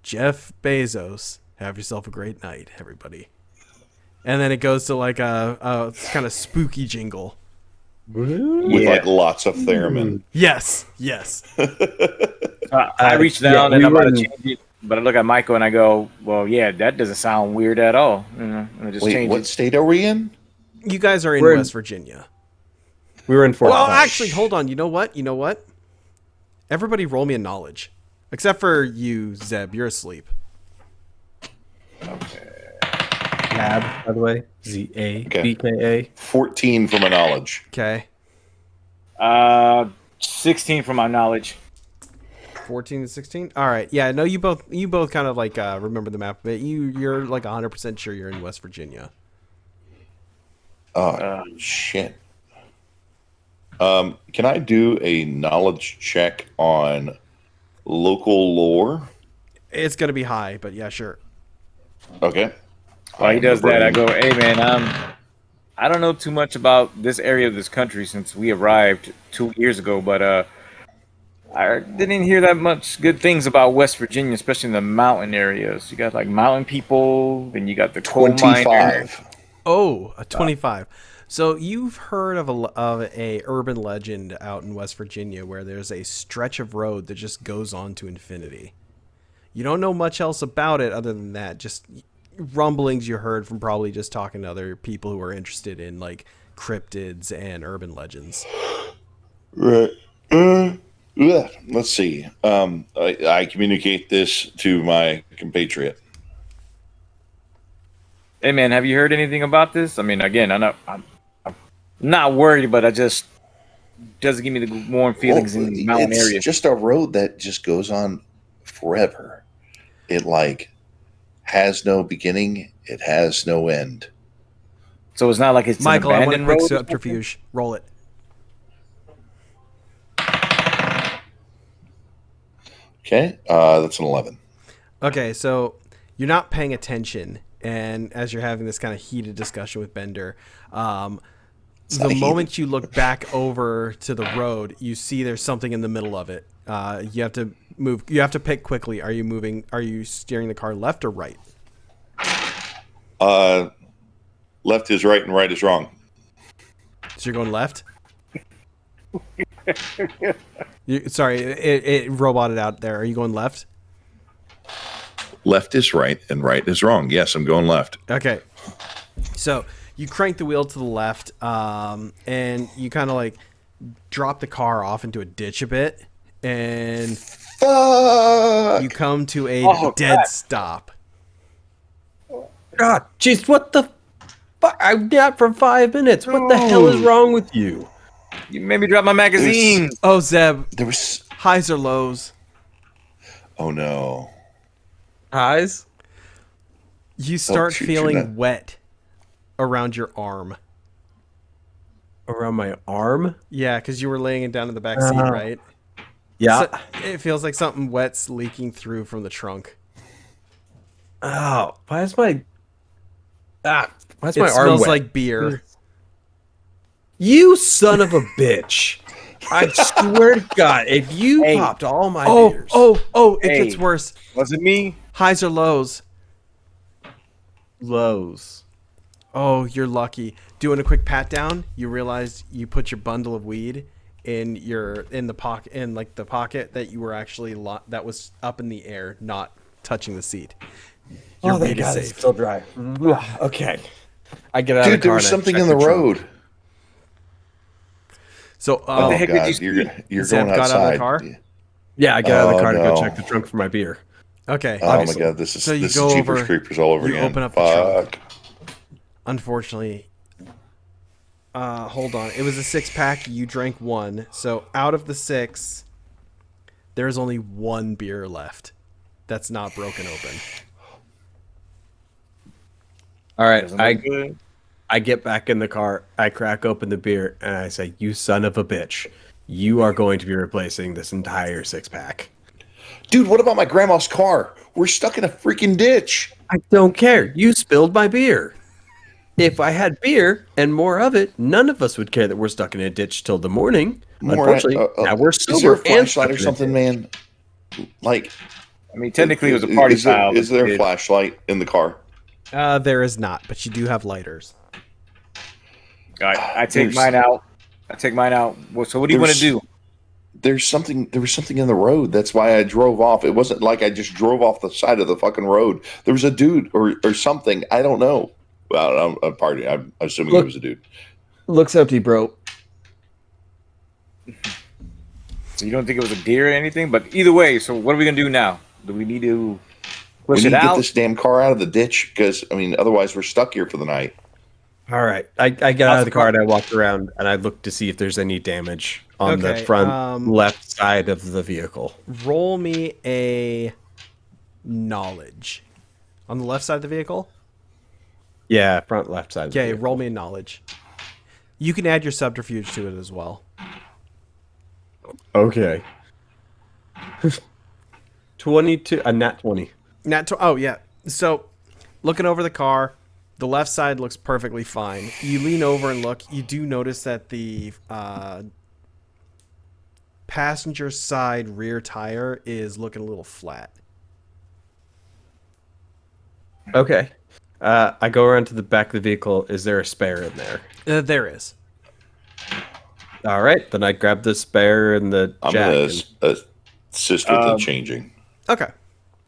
Jeff Bezos. Have yourself a great night, everybody. And then it goes to like a kind of spooky jingle. With like lots of theremin. Yes. I reached down yeah, and we I'm about to were- change it, but I look at Michael and I go, "Well, yeah, that doesn't sound weird at all." And I just Wait, change what it. state are we in? You guys are in We're in- West Virginia. We were in Fort. Well, Dodge. actually, hold on. You know what? Everybody roll me a knowledge. Except for you, Zeb. You're asleep. Zab, by the way, ZABKA. 14 for my knowledge. Okay. 16 from my knowledge. 14 to 16. All right. Yeah. No, you both kind of like remember the map, but you're like 100% sure you're in West Virginia. Oh, shit. Can I do a knowledge check on local lore? It's gonna be high, but yeah, sure. Okay. While he does that, I go, "Hey, man, I don't know too much about this area of this country since we arrived 2 years ago, but I didn't hear that much good things about West Virginia, especially in the mountain areas. You got like mountain people, then you got the coal mine area. 25. Oh, a 25. So you've heard of a urban legend out in West Virginia where there's a stretch of road that just goes on to infinity. You don't know much else about it other than that, just rumblings you heard from probably just talking to other people who are interested in like cryptids and urban legends. Right. Let's see. I communicate this to my compatriot. Hey, man, have you heard anything about this? I mean, again, I'm not worried, but I just doesn't give me the warm feelings in the mountain it's areas. just a road that just goes on forever. It like has no beginning. It has no end. So it's not like it's Michael, an I want a abandoned quick road. subterfuge. Roll it. Okay. That's an 11. Okay, so you're not paying attention, and as you're having this kind of heated discussion with Bender, not the heated. moment you look back over to the road, you see there's something in the middle of it. You have to move. You have to pick quickly. Are you moving? Are you steering the car left or right? Left is right and right is wrong. So you're going left. Sorry, it roboted out there. Are you going left? Left is right and right is wrong. Yes, I'm going left. Okay. So you crank the wheel to the left, and you kind of like drop the car off into a ditch a bit, and Fuck! you come to a Oh, dead crap. stop. God, jeez, what the fuck? I'm not for 5 minutes. What the hell is wrong with you? You made me drop my magazine. Oh, Zeb, There was. highs or lows? Oh no. Highs? You start shoot, feeling shoot that. wet around your arm. Around my arm? Yeah, because you were laying it down in the back seat, right? Yeah. So it feels like something wet's leaking through from the trunk. Oh, why is my why is It my arm smells wet? like beer. You son of a bitch! I swear to God, if you Hey. popped all my Oh, beers, it Hey. gets worse. Was it me? Highs or lows? lows. Oh, you're lucky. Doing a quick pat down, you realize you put your bundle of weed in the pocket that you were actually that was up in the air, not touching the seat. Your Oh, thank weed is God, it's safe. still dry. Okay, I get out of Dude, the there car was and I something check in the trunk. road. So, Oh, the heck did God. you You're Zeb going got out of the outside. car? Yeah, I get out of the Oh, car to no. go check the trunk for my beer. okay. Oh Obviously. my God, this is So you this go is Jeepers over- Creepers all over you again. open up the trunk. Fuck. Unfortunately, hold on. It was a 6-pack. You drank 1. So out of the 6, there's only 1 beer left that's not broken open. All right, Doesn't look good. I get back in the car. I crack open the beer and I say, "You son of a bitch! You are going to be replacing this entire 6-pack." Dude, what about my grandma's car? We're stuck in a freaking ditch. I don't care. You spilled my beer. If I had beer and more of it, none of us would care that we're stuck in a ditch till the morning. Unfortunately, now we're sober. Is there a and flashlight or stuck in a something, ditch. man? Like, I mean, technically, it was a party foul. Is there a flashlight in the car? There is not, but you do have lighters. All right, I take mine out. Well, so what do you want to do? There was something in the road. That's why I drove off. It wasn't like I just drove off the side of the fucking road. There was a dude or something. I don't know. Well, I'm assuming it was a dude. Looks empty, bro. So you don't think it was a deer or anything? But either way, so what are we gonna do now? Do we need to We push need it to get out? this damn car out of the ditch because, I mean, otherwise we're stuck here for the night. All right. I get out of the car and I walked around and I looked to see if there's any damage on the front left side of the vehicle. Roll me a knowledge. On the left side of the vehicle? Yeah, front left side. Okay, roll me a knowledge. You can add your subterfuge to it as well. Okay. 22, a nat 20. Oh, yeah. So, looking over the car, the left side looks perfectly fine. You lean over and look. You do notice that the passenger side rear tire is looking a little flat. Okay. I go around to the back of the vehicle. Is there a spare in there? There is. All right. Then I grab the spare and the I'm jack. going to assist with the changing. Okay.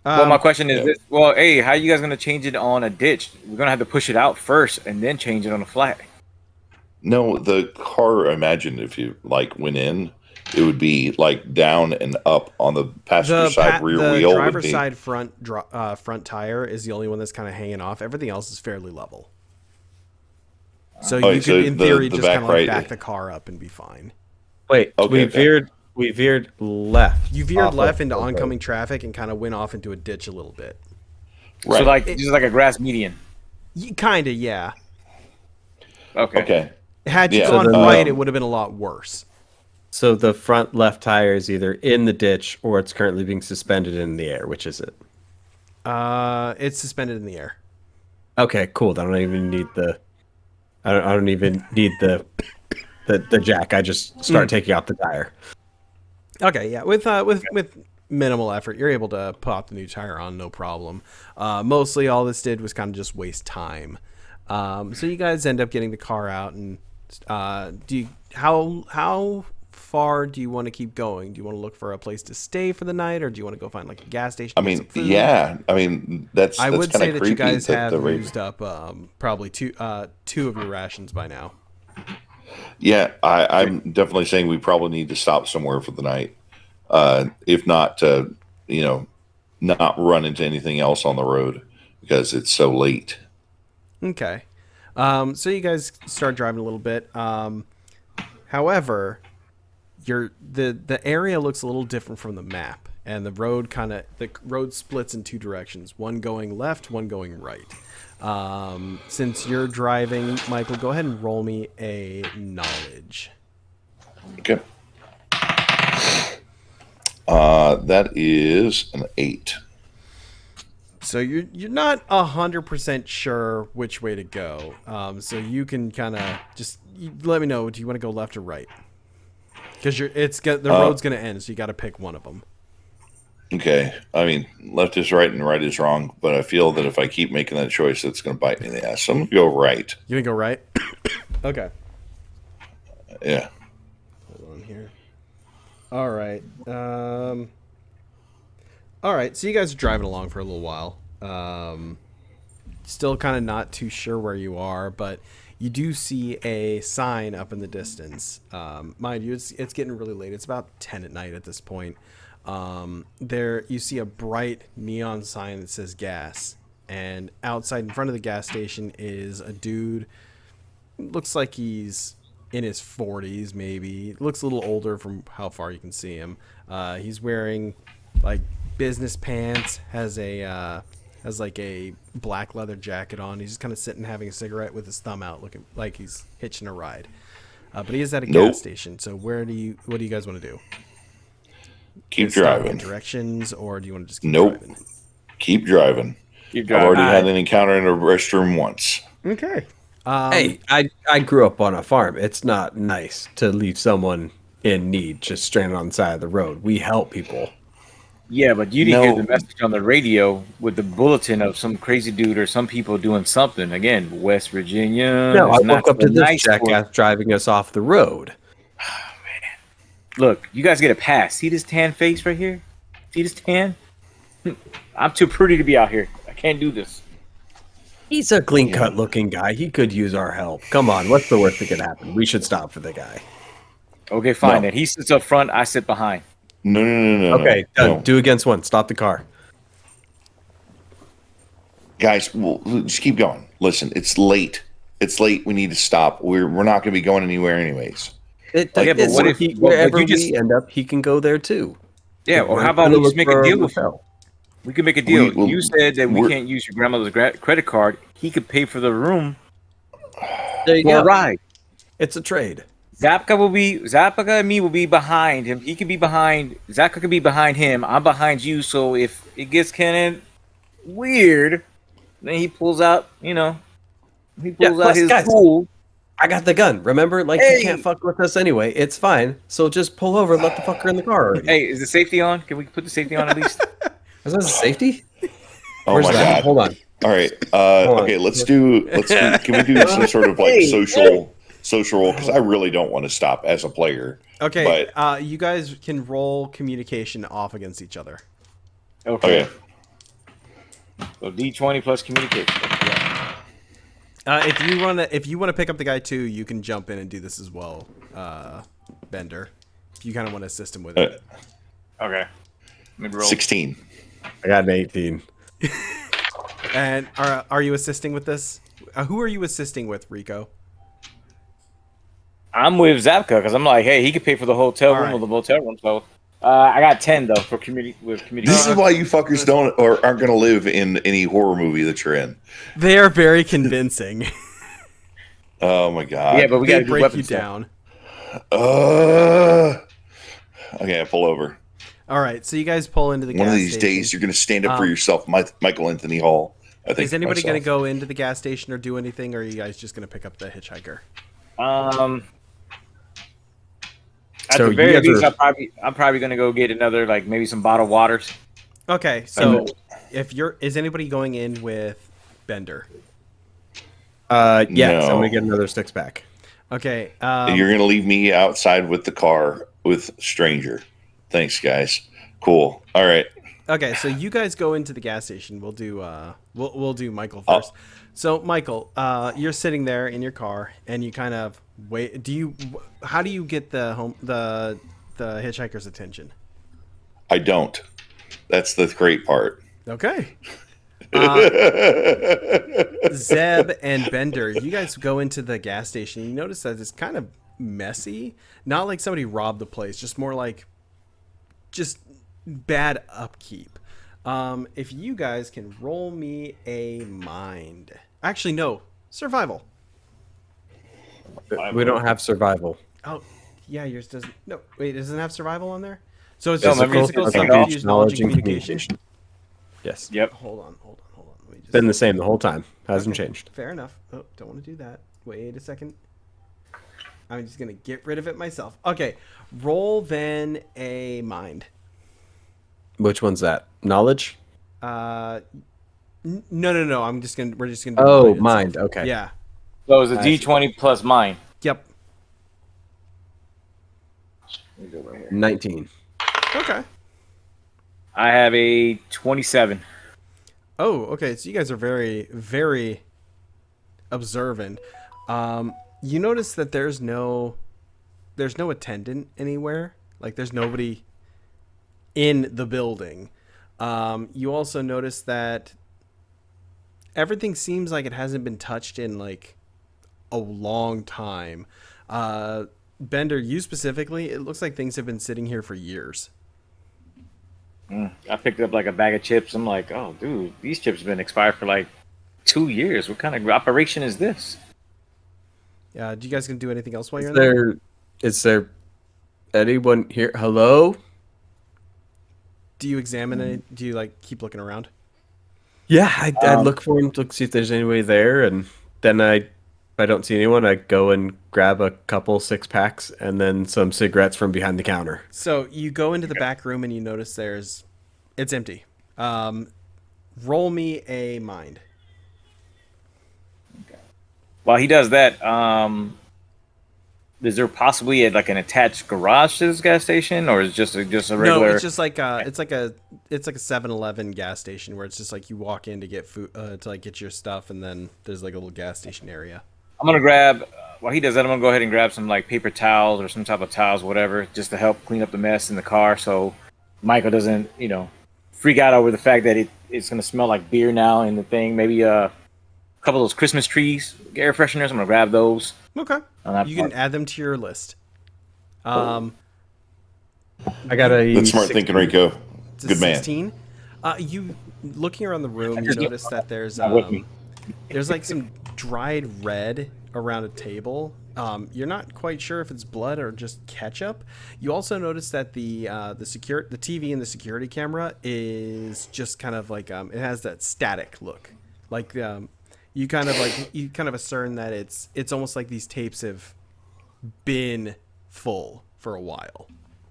Well, my question is this. Well, hey, how are you guys going to change it on a ditch? We're going to have to push it out first and then change it on a flat. No, the car, I imagine if you went in, it would be down and up on the passenger side rear wheel. The driver's side front tire is the only one that's kind of hanging off. Everything else is fairly level. So you could, in theory, just kind of back the car up and be fine. Wait, we veered left. You veered left into oncoming traffic and kind of went off into a ditch a little bit. Right. So just like a grass median. Kind of, yeah. Okay. Had you gone right, it would have been a lot worse. So the front left tire is either in the ditch or it's currently being suspended in the air. Which is it? It's suspended in the air. Okay, cool. I don't even need the. I don't even need the jack. I just start taking out the tire. Okay, yeah. With minimal effort, you're able to pop the new tire on, no problem. Mostly, all this did was kind of just waste time. So you guys end up getting the car out, and how far do you want to keep going? Do you want to look for a place to stay for the night, or do you want to go find a gas station? I mean, yeah. I mean, that's I would say that you guys have the used up probably two of your rations by now. Yeah, I'm definitely saying we probably need to stop somewhere for the night. If not to, not run into anything else on the road because it's so late. Okay. So you guys start driving a little bit. However, the area looks a little different from the map, and the road splits in two directions, one going left, one going right. Since you're driving, Michael, go ahead and roll me a knowledge. Okay. That is an 8. So you're not 100% sure which way to go. So you can kind of just let me know. Do you want to go left or right? Because the road's gonna end, so you got to pick one of them. Okay. I mean, left is right and right is wrong, but I feel that if I keep making that choice, it's going to bite me in the ass. So I'm going to go right. You gonna go right? Okay. Yeah. Hold on here. All right. All right. So you guys are driving along for a little while. Still kind of not too sure where you are, but you do see a sign up in the distance. Mind you, it's getting really late. It's about 10 at night at this point. There you see a bright neon sign that says gas. and outside in front of the gas station is a dude. Looks like he's in his 40s, maybe. Looks a little older from how far you can see him. He's wearing like business pants, has like a black leather jacket on. He's just kind of sitting having a cigarette with his thumb out, looking like he's hitching a ride. But he is at a gas station. So what do you guys want to do? Keep driving. Get directions, or do you want to just keep driving? Keep driving. I've already had an encounter in a restroom once. Okay. Hey, I grew up on a farm. It's not nice to leave someone in need just stranded on the side of the road. We help people. Yeah, but you didn't hear the message on the radio with the bulletin of some crazy dude or some people doing something. Again, West Virginia. No, I woke up to this jackass driving us off the road. Oh, man. Look, you guys get a pass. See this tan face right here? See this tan? I'm too pretty to be out here. I can't do this. He's a clean-cut looking guy. He could use our help. Come on, what's the worst that could happen? We should stop for the guy. Okay, fine. Then he sits up front, I sit behind. No. Okay, done. 2 against 1. Stop the car. Guys, well, just keep going. Listen, it's late. It's late. We need to stop. We're not going to be going anywhere anyways. But what if wherever we end up, he can go there too? Yeah, or how about we just make a deal with him? We can make a deal. You said that we can't use your grandmother's credit card. He could pay for the room. There you go. Right. It's a trade. Zapka and me will be behind him. He could be behind. Zapka could be behind him. I'm behind you. So if it gets kind of weird, then he pulls out. He pulls out his tool. I got the gun. Remember, he can't fuck with us anyway. It's fine. So just pull over and let the fucker in the car already. Hey, is the safety on? Can we put the safety on at least? Is that a safety? Oh Where's my that? God. Hold on. All right. Okay, let's do. Can we do some sort of social role? Because I really don't want to stop as a player. Okay. But, you guys can roll communication off against each other. Okay. So D20 plus communication. If you want to pick up the guy too, you can jump in and do this as well, Bender. If you kind of want to assist him with it. Okay. 16. I got an 18. And are you assisting with this? Who are you assisting with, Rico? I'm with Zapka because I'm like, hey, he could pay for the hotel room or the motel room. So I got 10 though for community. This is why you fuckers don't or aren't going to live in any horror movie that you're in. They are very convincing. Oh my God! Yeah, but we got to break you down. Okay, I pull over. All right, so you guys pull into the gas station. One of these days, you're going to stand up for yourself, Michael Anthony Hall. I think. Is anybody going to go into the gas station or do anything, or are you guys just going to pick up the hitchhiker? At the very least, I'm probably going to go get another, maybe some bottled waters. Okay, so is anybody going in with Bender? Yes, No. I'm going to get another 6-pack. Okay. You're going to leave me outside with the car with stranger. Thanks, guys. Cool. All right. Okay, so you guys go into the gas station. We'll do we'll do Michael first. So Michael, you're sitting there in your car and you kind of wait. How do you get the hitchhiker's attention? I don't. That's the great part. Okay. Zeb and Bender, you guys go into the gas station. You notice that it's kind of messy. Not like somebody robbed the place, just more like just bad upkeep. If you guys can roll me a mind. Actually, no. Survival. We don't have survival. Oh, yeah, yours doesn't. No, wait, it doesn't have survival on there? So it's No, just physical, subterfuge, knowledge, and communication? Yes. Yep. Hold on. Let me just... Been the same the whole time. Hasn't changed. Fair enough. Oh, don't want to do that. Wait a second. I'm just going to get rid of it myself. Okay. Roll then a mind. Which one's that? Knowledge? No. We're just gonna do Oh, mind mind. itself. Okay. Yeah. So it's a D20 plus mine. Yep. 19. Okay. I have a 27. Oh, okay. So you guys are very, very observant. You notice that there's no attendant anywhere. Like there's nobody in the building. You also notice that everything seems like it hasn't been touched in like a long time. Bender, you specifically, it looks like things have been sitting here for years. I picked up like a bag of chips. I'm like, oh, dude, these chips have been expired for like 2 years. What kind of operation is this? Do you guys gonna do anything else while you're in there? Is there anyone here? Hello? Do you examine it? Do you like keep looking around? Yeah, I look for him to see if there's anybody there, and then if I don't see anyone, I go and grab a couple 6-packs and then some cigarettes from behind the counter. So you go into the back room and you notice it's empty. Roll me a mind. While he does that, is there possibly like an attached garage to this gas station, or is it just a regular? No, it's just like it's like a 7-Eleven gas station where it's just like you walk in to get food to like get your stuff, and then there's like a little gas station area. I'm gonna grab. While he does that, I'm gonna go ahead and grab some like paper towels or some type of towels, whatever, just to help clean up the mess in the car, so Michael doesn't, freak out over the fact that it's gonna smell like beer now in the thing. Maybe a couple of those Christmas trees, air fresheners. I'm gonna grab those. Okay. You can add them to your list. I got a. That's smart thinking, Rico. Good man. 16. You looking around the room, you notice that there's like some dried red around a table. You're not quite sure if it's blood or just ketchup. You also notice that the TV and the security camera is just kind of like it has that static look. Like you kind of discern that it's almost like these tapes have been full for a while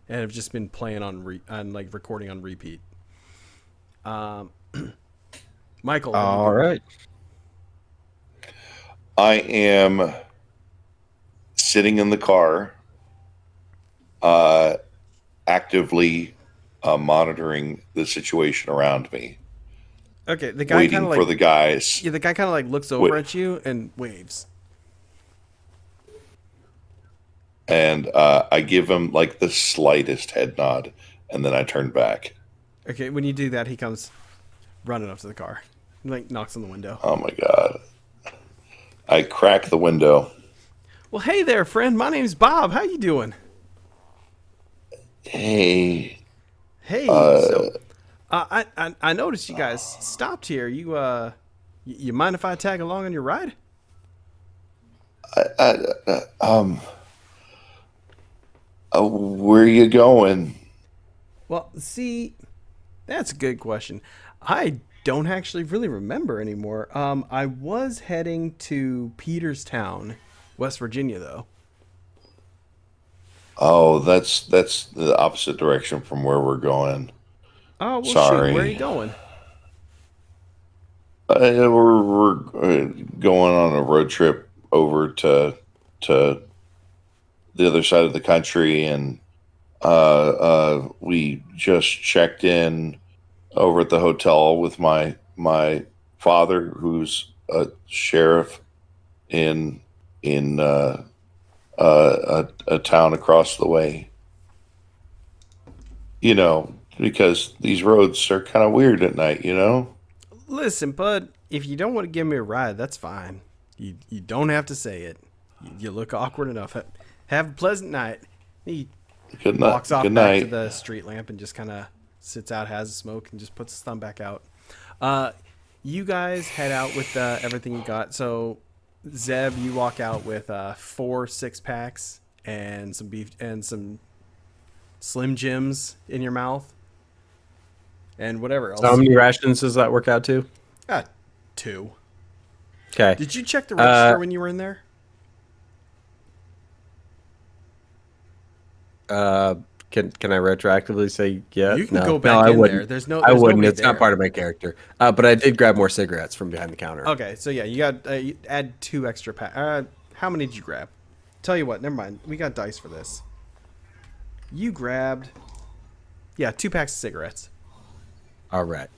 and have just been playing on recording on repeat. Michael. All right. I am sitting in the car, actively monitoring the situation around me. Okay, the guy waiting for the guys. Yeah, the guy kind of like looks over at you and waves. And I give him like the slightest head nod, and then I turn back. Okay, when you do that, he comes running up to the car, like knocks on the window. Oh my god! I crack the window. Well, hey there, friend. My name's Bob. How you doing? Hey. Hey. I noticed you guys stopped here. You mind if I tag along on your ride? Where are you going? Well, see, that's a good question. I don't actually really remember anymore. I was heading to Peterstown, West Virginia, though. Oh, that's the opposite direction from where we're going. Oh, well, sorry. Shoot, where are you going? We're going on a road trip over to the other side of the country, and we just checked in over at the hotel with my father, who's a sheriff in a town across the way. Because these roads are kind of weird at night, Listen, bud, if you don't want to give me a ride, that's fine. You don't have to say it. You look awkward enough. Have a pleasant night. He walks off back to the street lamp and just kind of sits out, has a smoke, and just puts his thumb back out. You guys head out with everything you got. So, Zeb, you walk out with 4 6-packs and some beef and some Slim Jims in your mouth. And whatever else. How many rations does that work out to? 2. Okay. Did you check the register when you were in there? Can I retroactively say yeah? You can go back in there. There's I wouldn't. It's there. not part of my character. But I did grab more cigarettes from behind the counter. Okay, so yeah, you got you add 2 extra packs. How many did you grab? Tell you what, never mind. We got dice for this. You grabbed 2 packs of cigarettes. All right.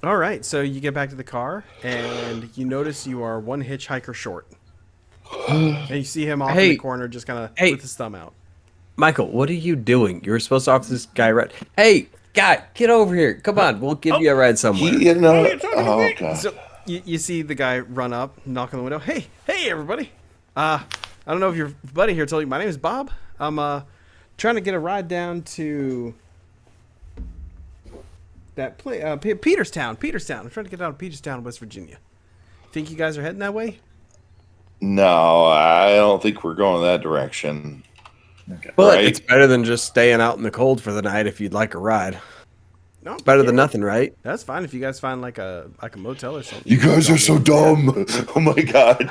All right, so you get back to the car, and you notice you are 1 hitchhiker short. And you see him off in the corner, just kind of with his thumb out. Michael, what are you doing? You were supposed to offer this guy right. Hey, guy, get over here. Come on, we'll give you a ride somewhere. Oh god. So you see the guy run up, knock on the window. Hey, everybody. I don't know if your buddy here told you. My name is Bob. I'm trying to get a ride down to that place, Peterstown. I'm trying to get down to Peterstown, West Virginia. Think you guys are heading that way? No, I don't think we're going that direction. Okay. But Right. it's better than just staying out in the cold for the night if you'd like a ride. No, It's better than nothing, right? That's fine if you guys find like a motel or something. You guys are so dumb. Oh my god.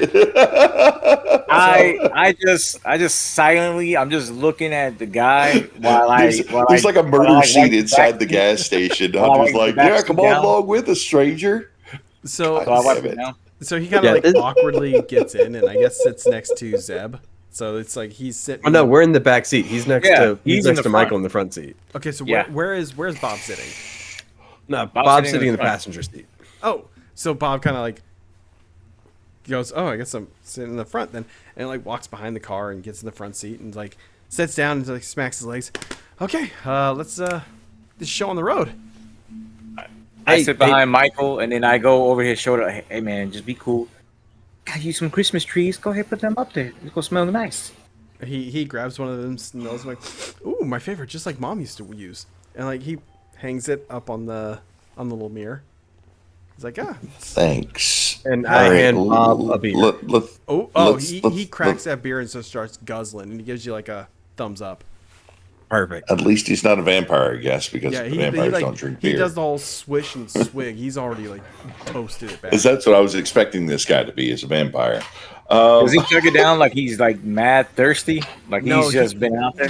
I just silently, I'm just looking at the guy while There's like a murder scene inside the back gas station. While I I'm just wipe like, the back yeah, seat come on down. along with us, stranger. So So I wipe Damn it it. down. So he kind of Yeah, like this- awkwardly gets in and I guess sits next to Zeb. So it's like he's sitting. Oh no, we're in the back seat. He's next Yeah, to he's in next the to front. Michael in the front seat. Okay, so Yeah. where's Bob sitting? No, Bob's Bob's sitting sitting in in the the front. passenger seat. Oh, so Bob kind of like goes, "Oh, I guess I'm sitting in the front then," and like walks behind the car and gets in the front seat and like sits down and like smacks his legs. Okay, let's this show on the road. I Hey, sit behind Michael and then I go over his shoulder. Hey man, just be cool. Got you some Christmas trees. Go ahead, put them up there. It's gonna smell nice. He grabs one of them, smells like, "Ooh, my favorite, just like Mom used to use," and like he hangs it up on the little mirror. He's like, "Ah." Thanks. And All I right, hand Bob a beer. He cracks that beer and so starts guzzling, and he gives you like a thumbs up. Perfect. At least he's not a vampire, I guess, because Yeah, vampires like, don't drink he beer. does the whole swish and swig. He's already like toasted it back. Is that's what I was expecting this guy to be, as a vampire. Does he chug it down like he's like mad thirsty? Like No, he's just been out there?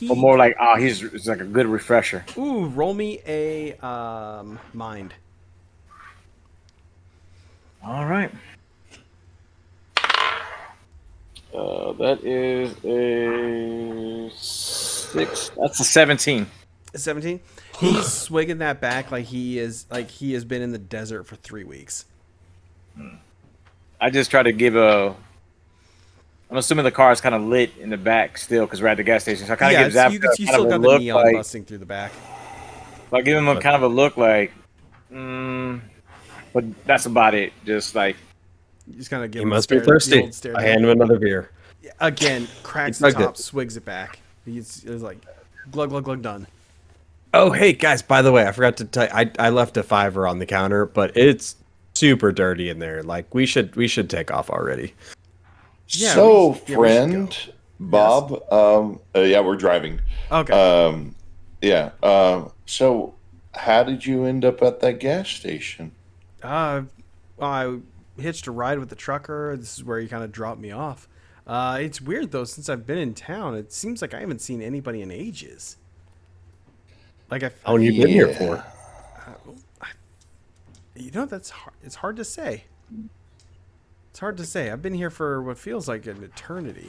Or more like, it's like a good refresher. Ooh, roll me a mind. All right. That is a 6. That's a 17. 17. He's swigging that back like he has been in the desert for 3 weeks. I just try to give a. I'm assuming the car is kind of lit in the back still because we're at the gas station. So I kind of give Zap you kind still of a got the look neon like. busting through the back. I give him a kind of a look like. But that's about it. Just like. You just kind of give He him must the be stare, the thirsty. old stare I down. hand him another beer. Again, cracks He the tugged top, it. swigs it back. He's like, glug, glug, glug, done. Oh, hey guys! By the way, I forgot to tell you, I left a $5 on the counter, but it's super dirty in there. Like we should take off already. Yeah, So, we should friend, Bob, yeah, we're driving. Okay. Yeah. So, how did you end up at that gas station? Well, I hitched a ride with the trucker. This is where he kind of dropped me off. It's weird though, since I've been in town, it seems like I haven't seen anybody in ages. Like How long you been here Yeah. for? that's hard. It's hard to say. It's hard to say. I've been here for what feels like an eternity.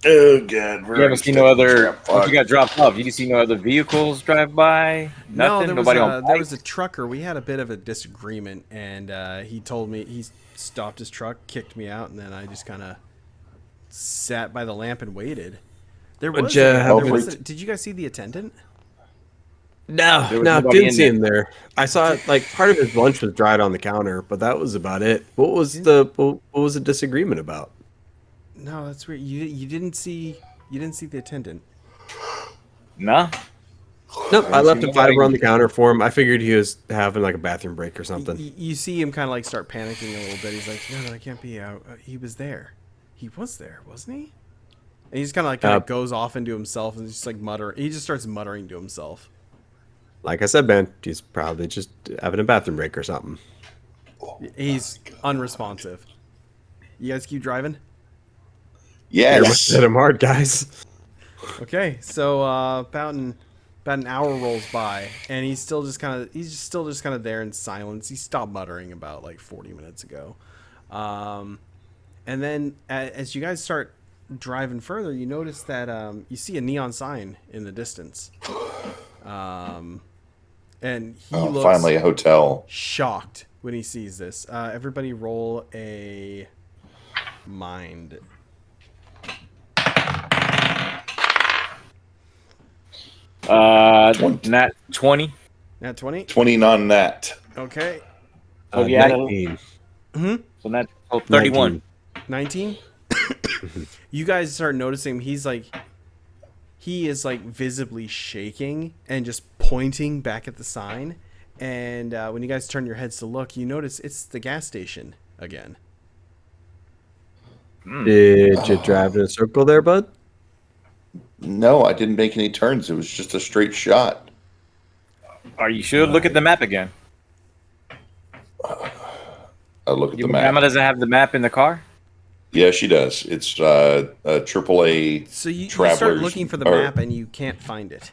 Oh God, You haven't seen no other. Once you got dropped off, you didn't see no other vehicles drive by. Nothing. No, Nobody on there bikes? was a trucker. We had a bit of a disagreement, and he told me he stopped his truck, kicked me out, and then I just kind of sat by the lamp and waited. There was. Did you guys see the attendant? No, There was no, nobody didn't in see there. him there. I saw like part of his lunch was dried on the counter, but that was about it. What was the disagreement about? No, that's weird. You didn't see the attendant. Nah. Nope, I left a nobody. $5 on the counter for him. I figured he was having like a bathroom break or something. You see him kind of like start panicking a little bit. He's like, no, I can't be out. He was there. He was there, wasn't he? And he just kind of goes off into himself and just like muttering. He just starts muttering to himself. Like I said, man, he's probably just having a bathroom break or something. He's unresponsive. You guys keep driving? Here, Yes. hit him hard, guys. Okay, so about an hour rolls by, and he's still just kind of there in silence. He stopped muttering about like 40 minutes ago, and then as you guys start driving further, you notice that you see a neon sign in the distance, and he looks Finally a hotel. shocked when he sees this. Everybody, roll a mind. Nat 20. Nat 20. 20 on that. Okay. So if you add 19. so Nat 31. 19. You guys start noticing he is like visibly shaking and just pointing back at the sign. And when you guys turn your heads to look, you notice it's the gas station again. Did you drive in a circle there, bud? No, I didn't make any turns. It was just a straight shot. Or you should look at the map again. I look at Your the grandma map. doesn't have the map in the car? Yeah, she does. It's a AAA. So you Travelers, start looking for the or- map and you can't find it.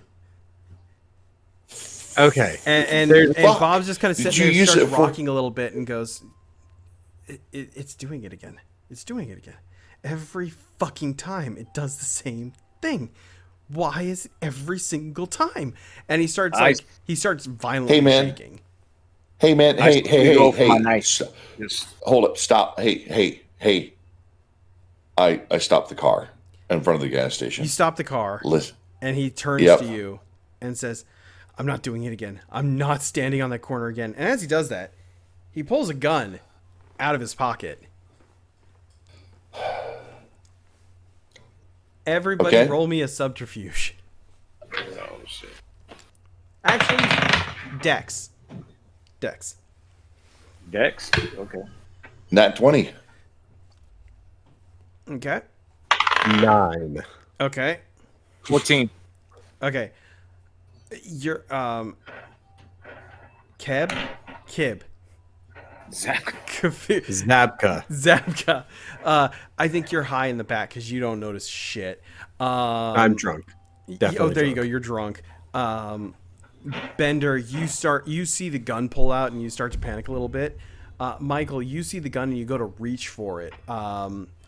Okay. And Fuck. Bob's just kind of Did sitting you there, use starts it for- rocking a little bit, and goes, "It's doing it again. It's doing it again. Every fucking time it does the same thing. Why is it every single time?" And he starts violently Hey, man. shaking. Hey, man. I Hey, still go for my knife. St- Just hold up. Stop. Hey. I stopped the car in front of the gas station. You stop the car, Listen. and he turns Yep. to you and says, "I'm not doing it again. I'm not standing on that corner again." And as he does that, he pulls a gun out of his pocket. Everybody Okay. roll me a subterfuge. oh shit. Actually, Dex. Dex. Dex? Okay. Nat 20. Okay. 9. Okay. 14. Okay. You're Kib. Zach. Zabka. Zabka. I think you're high in the back because you don't notice shit. I'm drunk. Definitely there you drunk. go. You're drunk. Bender, you see the gun pull out and you start to panic a little bit. Michael, you see the gun and you go to reach for it.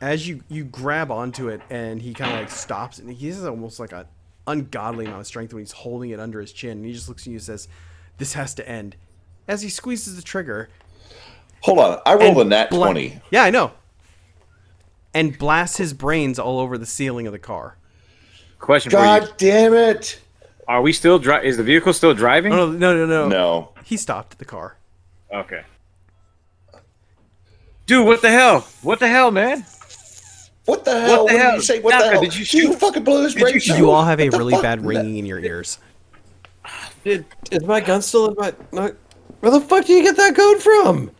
As you grab onto it and he kind of like stops and he has almost like an ungodly amount of strength when he's holding it under his chin. And he just looks at you and says, "This has to end." As he squeezes the trigger. Hold on. I rolled a and nat 20. Yeah, I know. And blasts his brains all over the ceiling of the car. Question for you. God damn it. Are we still is the vehicle still driving? Oh, no. No. He stopped the car. Okay. Dude, what the hell? What the hell, man? What the hell? the What hell? did you say? What Zapka, the hell? did you shoot- fucking blow his brains out? You all have a What the really fuck? bad ringing in your ears. Is my gun still in my... Where the fuck do you get that code from?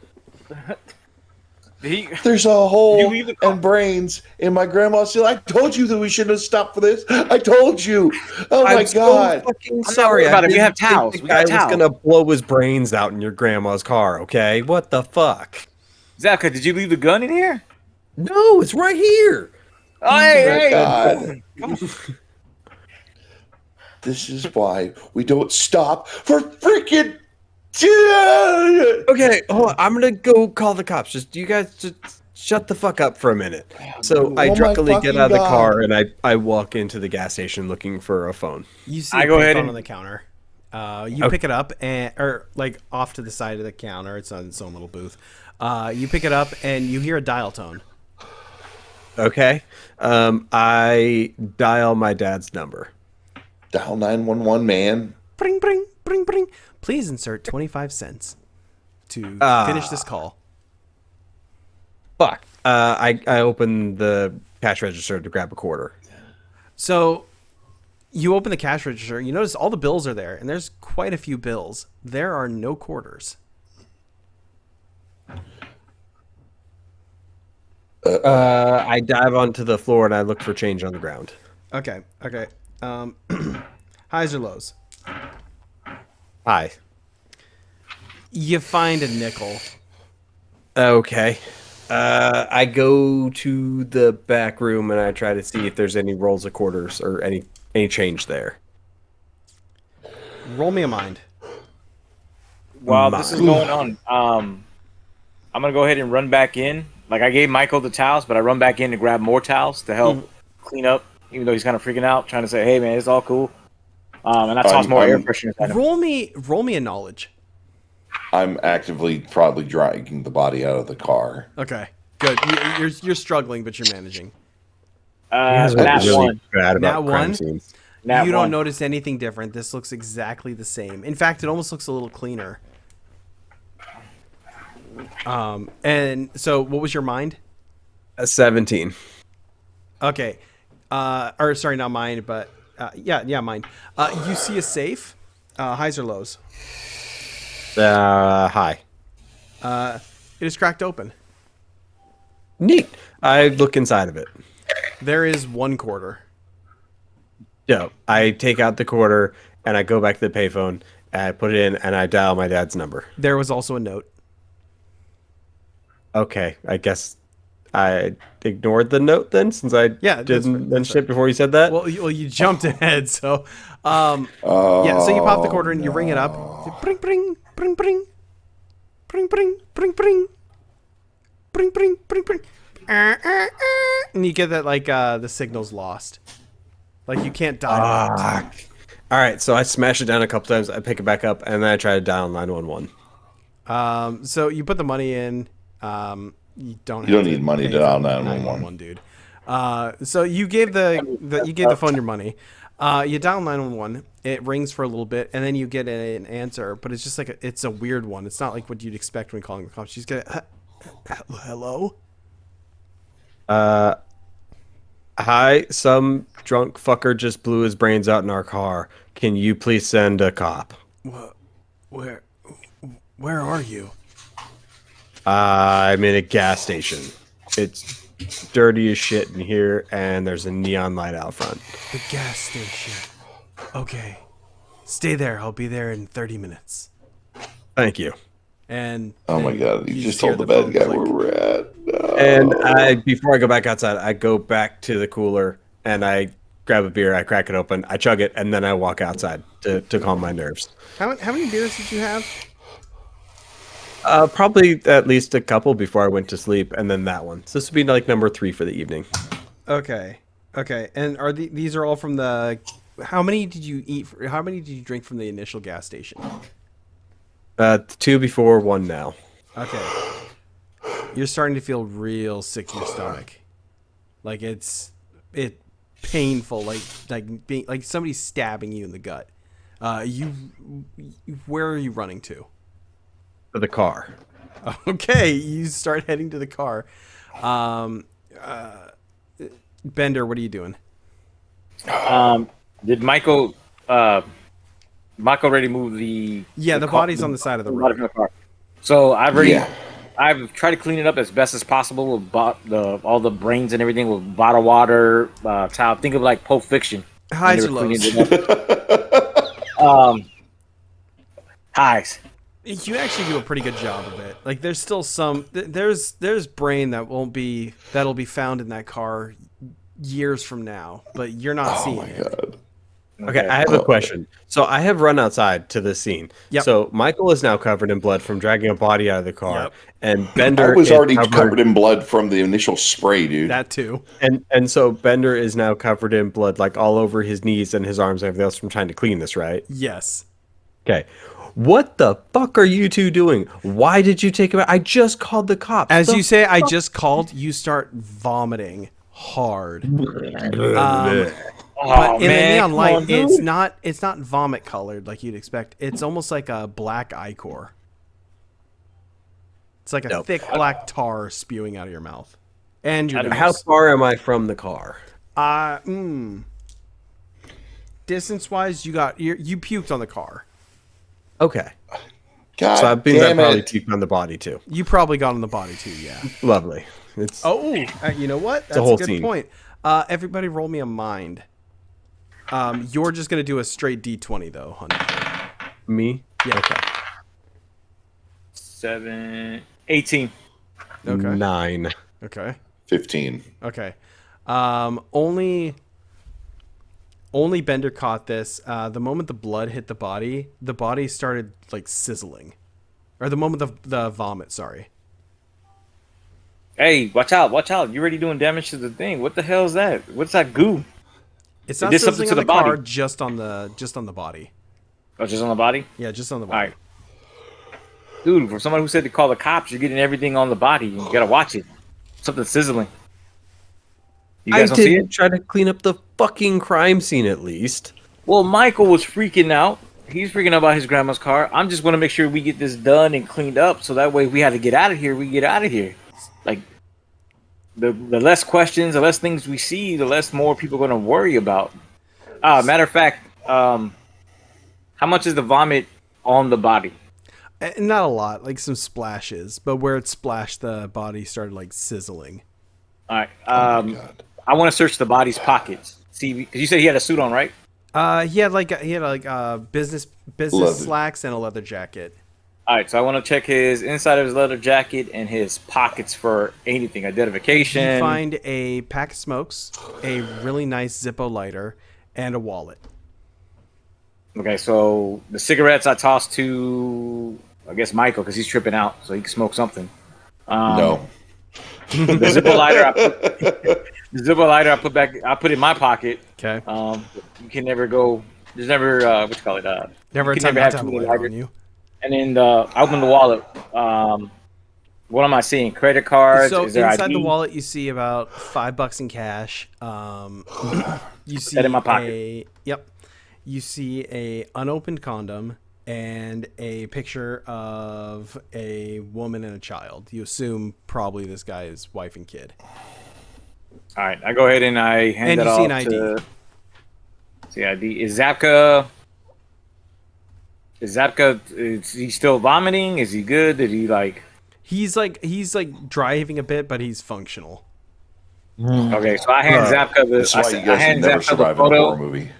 There's a hole You leave the car- and brains in my grandma's ceiling. I told you that we shouldn't have stopped for this. I told you. Oh my I'm so god. fucking not sorry. worried about it. We didn't have think towels. The We guy got was towels. gonna blow his brains out in your grandma's car. Okay, what the fuck? Zapka, did you leave the gun in here? No, it's right here. Oh, hey, God. This is why we don't stop for freaking. Okay, hold on. I'm gonna go call the cops. Just you guys just shut the fuck up for a minute. So I Oh my drunkenly get fucking out of the God. car and I walk into the gas station looking for a phone. You see I a go ahead payphone and- on the counter. You pick it up or like off to the side of the counter. It's on its own little booth. You pick it up and you hear a dial tone. Okay. I dial my dad's number. Dial 911, man. Bring, bring, bring, bring. Please insert 25 cents to finish this call. Fuck. I open the cash register to grab a quarter. So you open the cash register. You notice all the bills are there, and there's quite a few bills. There are no quarters. I dive onto the floor and I look for change on the ground. Okay. Highs or lows? Hi. You find a nickel. Okay. I go to the back room and I try to see if there's any rolls of quarters or any change there. Roll me a mind. While this is going on, I'm gonna go ahead and run back in. Like I gave Michael the towels, but I run back in to grab more towels to help clean up. Even though he's kind of freaking out, trying to say, "Hey man, it's all cool." And I toss more air fresheners at him. Roll me a knowledge. I'm actively probably dragging the body out of the car. Okay, good. You're struggling, but you're managing. You guys are Nat really one. bad Nat about crime one? scenes. Nat You don't one. notice anything different. This looks exactly the same. In fact, it almost looks a little cleaner. And so what was your mind? A 17. Okay. Or sorry, not mine, but yeah, mine. You see a safe. Highs or lows? High. It is cracked open. Neat. I look inside of it. There is 1 quarter. Dope. I take out the quarter and I go back to the payphone and I put it in and I dial my dad's number. There was also a note. Okay, I guess I ignored the note then, since I Yeah, that's didn't right, mention that's it before you said that. Well, you jumped ahead, so yeah. So you pop the quarter and you ring it up. Bring, bring, bring, bring, bring, bring, bring, bring, bring, bring, bring, bring, and you get that like the signal's lost, like you can't dial it. Fuck. All right, so I smash it down a couple times. I pick it back up and then I try to dial 911. So you put the money in. You don't need money pay to dial for 911, dude. So you gave the phone your money. You dial 911. It rings for a little bit, and then you get an answer. But it's just like it's a weird one. It's not like what you'd expect when calling the cops. She's gonna hello. Hi, some drunk fucker just blew his brains out in our car. Can you please send a cop? Where are you? I'm in a gas station. It's dirty as shit in here, and there's a neon light out front. The gas station. Okay, stay there. I'll be there in 30 minutes. Thank you. And Oh my god! You just told the hear bad phone guy click. where we're at. No. And before I go back outside, I go back to the cooler and I grab a beer, I crack it open, I chug it, and then I walk outside to calm my nerves. How many beers did you have? Probably at least a couple before I went to sleep, and then that one. So this would be like number 3 for the evening. Okay. And are these are all from the? How many did you eat? How many did you drink from the initial gas station? 2 before, 1 now. Okay. You're starting to feel real sick in your stomach, like it's painful, like being like somebody's stabbing you in the gut. Where are you running to? For the car. Okay, you start heading to the car. Bender, what are you doing? Did Michael already move the? The body's on the side of the body from road. the car. So Yeah. I've tried to clean it up as best as possible with all the brains and everything with bottled water, towel. Think of like Pulp Fiction. Highs or When they were lows? cleaning it up. Highs. You actually do a pretty good job of it. Like there's still some there's brain that'll be found in that car years from now, but you're not Oh seeing my it. god! Okay, I have a question. So I have run outside to the scene. Yep. So Michael is now covered in blood from dragging a body out of the car, Yep. and Bender I was is already covered in blood from the initial spray, dude. That too. and so Bender is now covered in blood, like all over his knees and his arms and everything else from trying to clean this, right? Yes. Okay. What the fuck are you two doing? Why did you take him out? I just called the cops. As The you say, I just called. You start vomiting hard. But in the neon light, it's not vomit colored like you'd expect. It's almost like a black ichor. It's like a Nope. thick black tar spewing out of your mouth. And your How nose. far am I from the car? Distance wise, you puked on the car. Okay. God So I've been that damn probably it! puked on the body too. You probably got on the body too, yeah. Lovely. It's Oh, you know what? That's a whole a good scene. point. Everybody roll me a mind. You're just going to do a straight D20 though, honey. me. Yeah. Okay. 18. Okay. 9. Okay. 15. Okay. Only Bender caught this. The moment the blood hit the body started like sizzling. Or the moment the vomit, sorry. Hey, watch out! You're already doing damage to the thing. What the hell is that? What's that goo? It's It not did something sizzling to on the the body. car, just on the body. Oh, just on the body? Yeah, just on the All body. right. Dude, for someone who said to call the cops, you're getting everything on the body. You gotta watch it. Something sizzling. You guys I don't see didn't it? try to clean up the fucking crime scene at least. Well, Michael was freaking out. He's freaking out about his grandma's car. I'm just want to make sure we get this done and cleaned up, so that way if we have to get out of here, we get out of here. Like the less questions, the less things we see, the less more people are going to worry about. Matter of fact, how much is the vomit on the body? Not a lot, like some splashes, but where it splashed, the body started like sizzling. All right. Oh my God. I want to search the body's pockets. See, because you said he had a suit on, right? He had business Leather. slacks and a leather jacket. All right. So I want to check his inside of his leather jacket and his pockets for anything, identification. You find a pack of smokes, a really nice Zippo lighter, and a wallet. Okay, so the cigarettes I tossed to, I guess, Michael, because he's tripping out, so he can smoke something. No. The Zippo lighter, I put back. I put in my pocket. Okay. You can never go. There's never what you call it. Never a you time can not never to have have a too many lighter lighters. on you. And then I opened the wallet. What am I seeing? Credit cards. So Is there inside ID? the wallet, you see about $5 in cash. You see that in my pocket. You see a unopened condom and a picture of a woman and a child. You assume probably this guy's wife and kid. All right, I go ahead and I hand And that you see off an ID. to. See ID. Is Zapka? Is he still vomiting? Is he good? Did he like? He's like dry heaving a bit, but he's functional. Okay, so I hand Zapka the. That's why I you guys hand should never Zapka the survive in a photo, horror movie.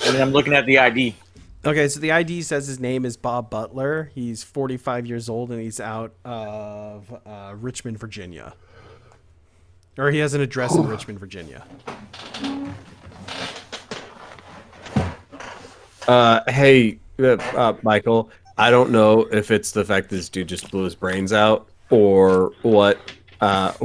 and then I'm looking at the ID. Okay, so the ID says his name is Bob Butler. He's 45 years old, and he's out of Richmond, Virginia. Or he has an address in Richmond, Virginia. Hey, Michael, I don't know if it's the fact that this dude just blew his brains out or what.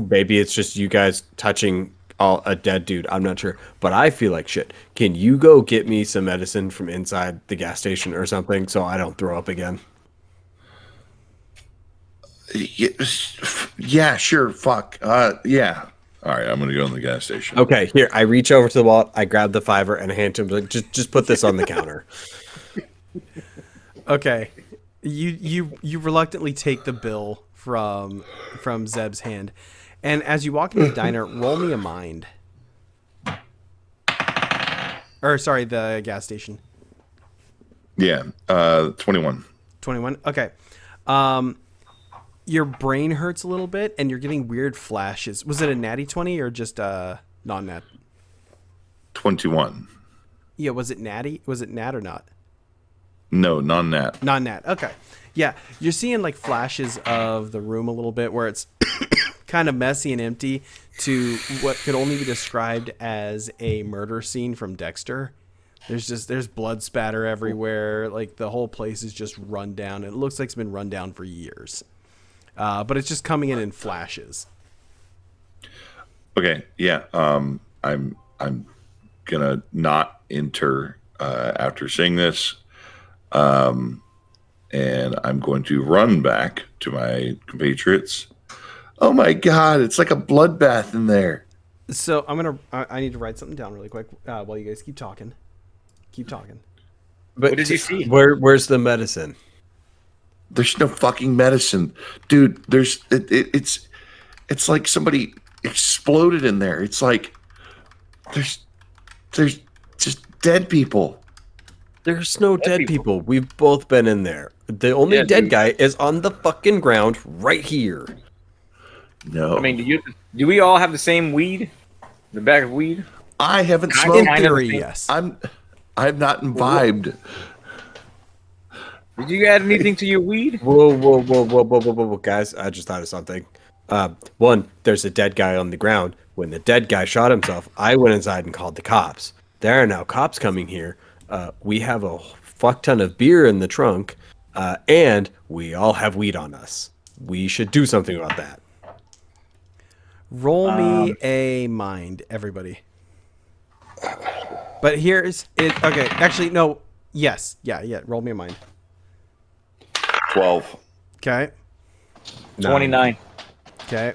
Maybe it's just you guys touching a dead dude. I'm not sure, but I feel like shit. Can you go get me some medicine from inside the gas station or something so I don't throw up again? Yeah, sure. Fuck. Yeah. All right, I'm gonna go in the gas station. Okay, here I reach over to the wallet, I grab the $5 and I hand to him. Like, just put this on the counter. Okay, you reluctantly take the bill from Zeb's hand, and as you walk into the diner, roll me a mind. Or sorry, the gas station. Yeah. 21. 21. Okay. Your brain hurts a little bit, and you're getting weird flashes. Was it a natty 20 or just non-nat? 21. Yeah, was it natty? Was it nat or not? No, non-nat. Non-nat. Okay. Yeah, you're seeing like flashes of the room a little bit where it's kind of messy and empty to what could only be described as a murder scene from Dexter. There's blood spatter everywhere. Like the whole place is just run down. It looks like it's been run down for years. But it's just coming in flashes. Okay. Yeah. I'm gonna not enter after seeing this. And I'm going to run back to my compatriots. Oh my God! It's like a bloodbath in there. So I need to write something down really quick while you guys keep talking. Keep talking. But What did you see? Where's the medicine? There's no fucking medicine, dude. It's like somebody exploded in there. It's like there's just dead people. There's no dead people. We've both been in there. The only dead guy is on the fucking ground right here. No, I mean, do we all have the same weed? The bag of weed? I haven't In smoked. theory, yes. I've not imbibed. Did you add anything to your weed? Whoa, guys! I just thought of something. One, there's a dead guy on the ground. When the dead guy shot himself, I went inside and called the cops. There are now cops coming here. We have a fuck ton of beer in the trunk, and we all have weed on us. We should do something about that. Roll me a mind, everybody. But here's it. Okay, actually, no. Yes, yeah. Roll me a mind. 12. Okay. 29. Okay.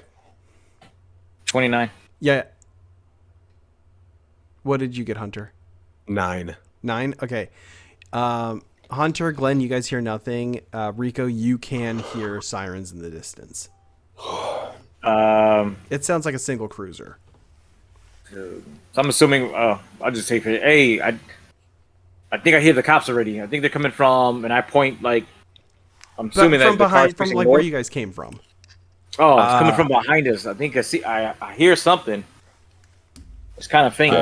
29. Yeah. What did you get, Hunter? 9. 9? Okay. Hunter, Glenn, you guys hear nothing. Rico, you can hear sirens in the distance. It sounds like a single cruiser. So I'm assuming. I'll just say, hey, I think I hear the cops already. I think they're coming from, and I point like. I'm assuming From that the car's behind, from facing like north. where you guys came from. Oh, it's coming from behind us. I think I see. I hear something. It's kind of faint.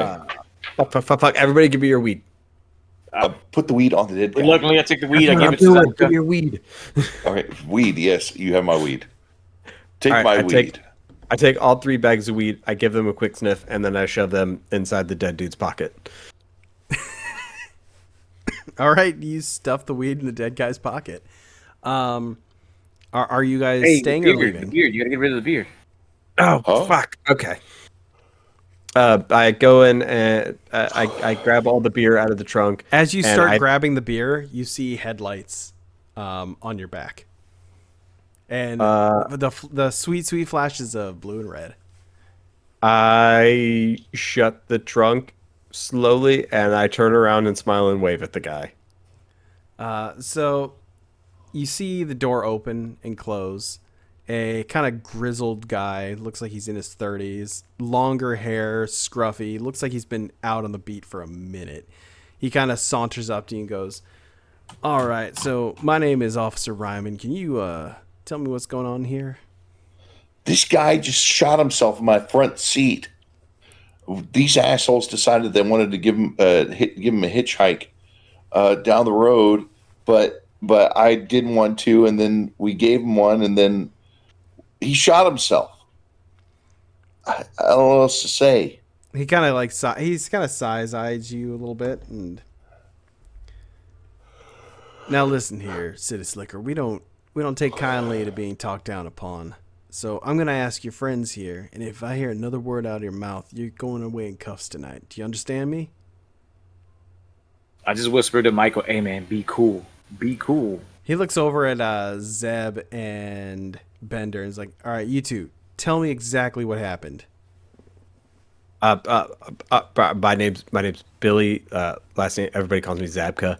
Fuck! Everybody, give me your weed. Put the weed on the dead guy. Luckily, I took the weed. I gave it to Give Zabka. me your weed. All right, weed. Yes, you have my weed. Take All right, my I weed. I take all 3 bags of weed. I give them a quick sniff, and then I shove them inside the dead dude's pocket. All right, you stuff the weed in the dead guy's pocket. Are you guys Hey, staying the or beard, leaving? the beard. You gotta get rid of the beard. Oh, fuck. Okay. I go in and I grab all the beer out of the trunk. As you and start grabbing the beer, you see headlights on your back. And the sweet flashes of blue and red. I shut the trunk slowly, and I turn around and smile and wave at the guy. So you see the door open and close. A kind of grizzled guy, looks like he's in his 30s, longer hair, scruffy, looks like he's been out on the beat for a minute. He kind of saunters up to you and goes, "All right, so my name is Officer Ryman. Can you tell me what's going on here?" This guy just shot himself in my front seat. These assholes decided they wanted to give him a hitchhike down the road, but I didn't want to, and then we gave him one, and then he shot himself. I don't know what else to say. He kind of like he's kind of size-eyed you a little bit, and now listen here, City Slicker. We don't take kindly to being talked down upon. So I'm gonna ask your friends here, and if I hear another word out of your mouth, you're going away in cuffs tonight. Do you understand me? I just whispered to Michael, "Hey man, be cool. Be cool." He looks over at Zeb and Bender and is like, "All right, you two, tell me exactly what happened." My name's Billy. Last name everybody calls me Zabka.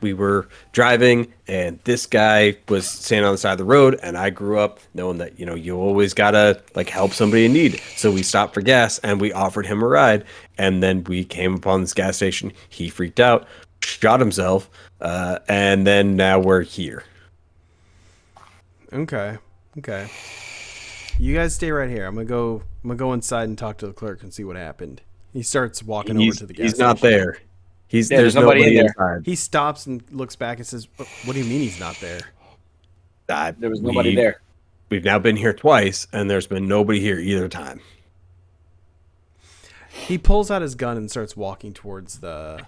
We were driving, and this guy was standing on the side of the road, and I grew up knowing that you always gotta help somebody in need. So we stopped for gas, and we offered him a ride, and then we came upon this gas station. He freaked out, shot himself, and then now we're here. Okay. You guys stay right here. I'm gonna go inside and talk to the clerk and see what happened. He starts walking over to the gas He's not station. there. There's nobody in there. inside. He stops and looks back and says, "What do you mean he's not there?" There was nobody there. We've now been here twice, and there's been nobody here either time. He pulls out his gun and starts walking towards the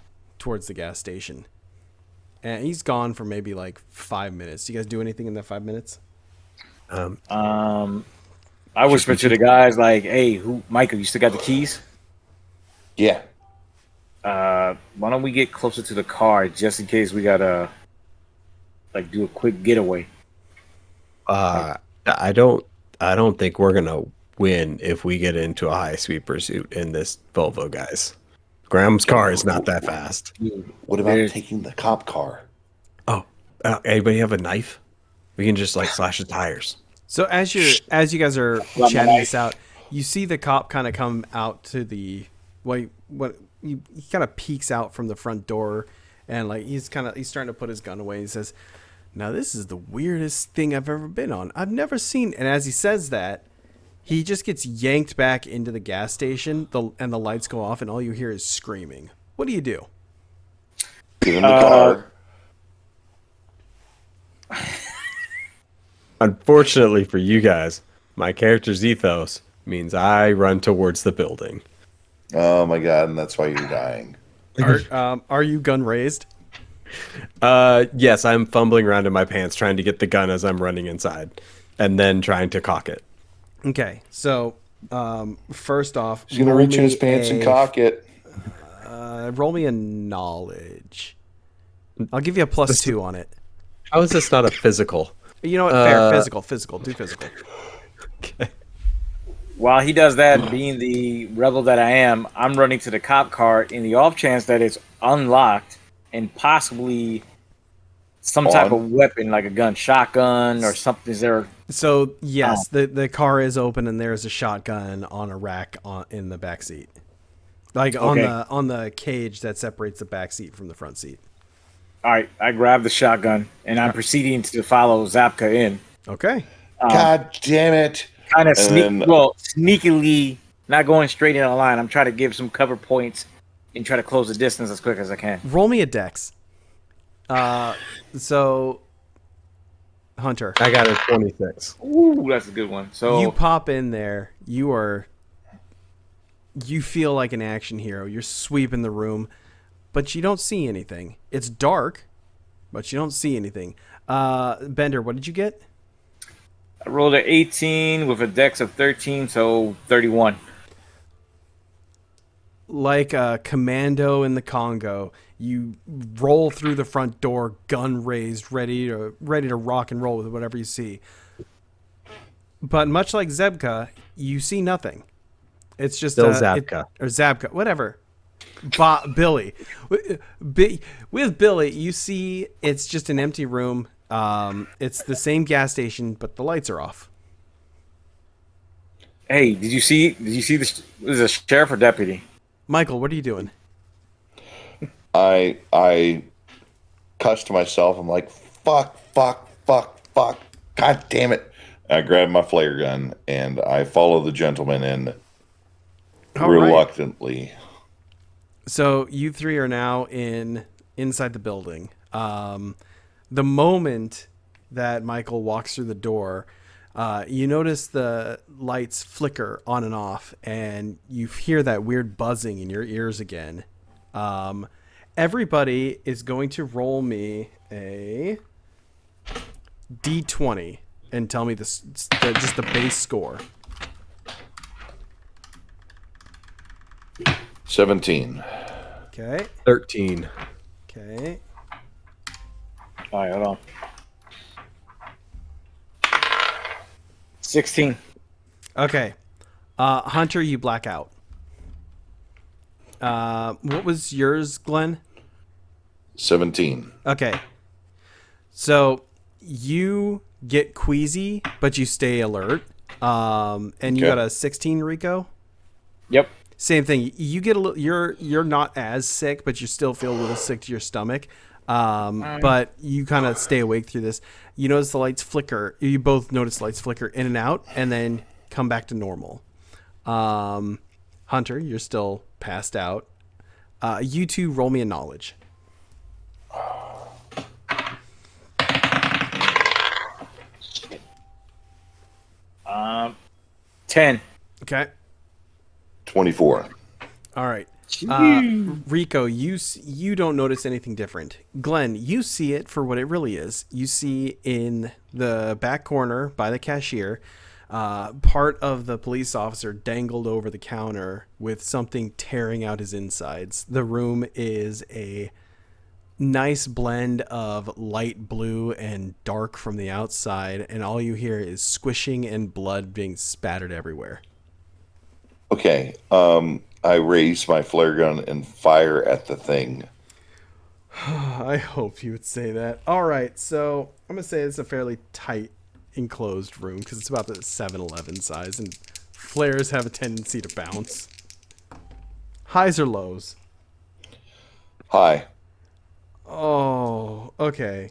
gas station. And he's gone for maybe 5 minutes. Do you guys do anything in that 5 minutes? I whispered to the guys "Hey, Michael, you still got the keys? Yeah. Why don't we get closer to the car just in case we gotta do a quick getaway?" I don't think we're gonna win if we get into a high speed pursuit in this Volvo, guys. Graham's car is not that fast. What about taking the cop car? Oh, anybody have a knife? We can just slash the tires. So as you guys are chatting this out, you see the cop kind of come out to the he kind of peeks out from the front door, and he's starting to put his gun away. He says, "Now this is the weirdest thing I've ever been on. I've never seen." And as he says that, he just gets yanked back into the gas station, and the lights go off, and all you hear is screaming. What do you do? Give him the car. Unfortunately for you guys, my character's ethos means I run towards the building. Oh my god, and that's why you're dying. Are you gun raised? Yes, I'm fumbling around in my pants trying to get the gun as I'm running inside, and then trying to cock it. Okay, so first off, He's gonna reach in his pants and cock it. Roll me a knowledge. I'll give you a +2 on it. How is this not a physical? You know what? Fair. Physical. Do physical. Okay. while he does that, being the rebel that I am, I'm running to the cop car in the off chance that it's unlocked and possibly some type of weapon, like a gun, shotgun or something. Is there? So yes, the car is open and there's a shotgun on a rack in the back seat, like on the cage that separates the back seat from the front seat. All right, I grab the shotgun and I'm proceeding to follow Zapka in. Okay. God damn it! Kind of sneakily, not going straight in a line. I'm trying to give some cover points and try to close the distance as quick as I can. Roll me a dex. So, Hunter, I got a 26. Ooh, that's a good one. So you pop in there. You feel like an action hero. You're sweeping the room, but you don't see anything. It's dark, but you don't see anything. Bender, what did you get? I rolled an 18 with a dex of 13, so 31. Like a commando in the Congo, you roll through the front door, gun raised, ready to rock and roll with whatever you see. But much like Zebka, you see nothing. It's just Still Zabka. or Zabka, whatever. Billy. With Billy, you see it's just an empty room. It's the same gas station, but the lights are off. Hey, did you see this? Was a sheriff or deputy? Michael, what are you doing? I cussed to myself. I'm like, fuck. God damn it. I grab my flare gun and I follow the gentleman in reluctantly. Right. So you three are now inside the building. The moment that Michael walks through the door, you notice the lights flicker on and off, and you hear that weird buzzing in your ears again. Everybody is going to roll me a D20 and tell me just the base score. 17. Okay. 13. Okay. All right, hold on. 16. Okay. Hunter, you black out. What was yours, Glenn? 17. Okay. So you get queasy, but you stay alert. And you got a 16, Rico? Yep. Same thing. You get a little. You're not as sick, but you still feel a little sick to your stomach. But you kind of stay awake through this. You notice the lights flicker. You both notice the lights flicker in and out, and then come back to normal. Hunter, you're still passed out. You two roll me a knowledge. 10. Okay. 24. All right. Rico, you don't notice anything different. Glenn, you see it for what it really is. You see in the back corner by the cashier, part of the police officer dangled over the counter with something tearing out his insides. The room is a nice blend of light blue and dark from the outside, and all you hear is squishing and blood being spattered everywhere. Okay. I raise my flare gun and fire at the thing. I hope you would say that. All right, so I'm going to say it's a fairly tight, enclosed room because it's about the 7-Eleven size, and flares have a tendency to bounce. Highs or lows? High. Oh, okay.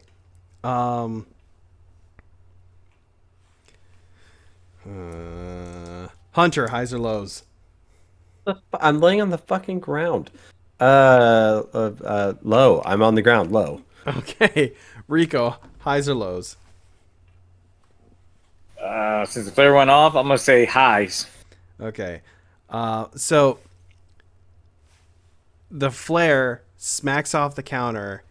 Hunter, highs or lows? I'm laying on the fucking ground. Low. I'm on the ground. Low. Okay. Rico, highs or lows? Since the flare went off, I'm going to say highs. Okay. So the flare smacks off the counter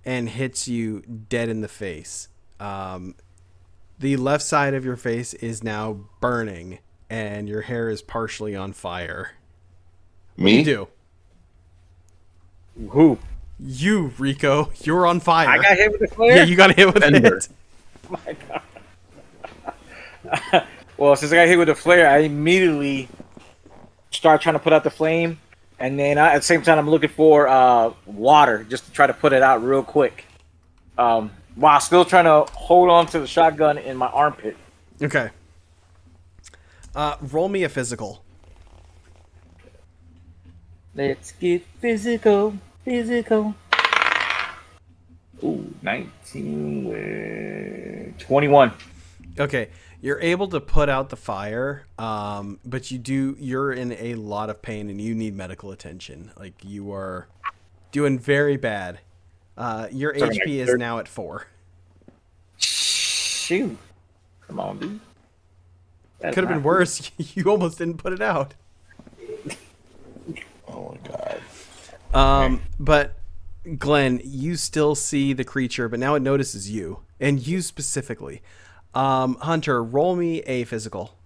and hits you dead in the face. The left side of your face is now burning, and your hair is partially on fire. Me? What do you do? Who? You, Rico. You're on fire. I got hit with the flare? Yeah, you got hit with Bender. it. Oh my God. Well, since I got hit with the flare, I immediately start trying to put out the flame, and then at the same time, I'm looking for water just to try to put it out real quick, while still trying to hold on to the shotgun in my armpit. Okay. Roll me a physical. Let's get physical. Ooh, 19 with 21. Okay, you're able to put out the fire, but you're in a lot of pain and you need medical attention. Like, you are doing very bad. Your Sorry, HP is now at 4. Shoot. Come on, dude. That's Could have not been worse. You almost didn't put it out. Oh my god. But Glenn, you still see the creature, but now it notices you, and you specifically. Hunter, roll me a physical.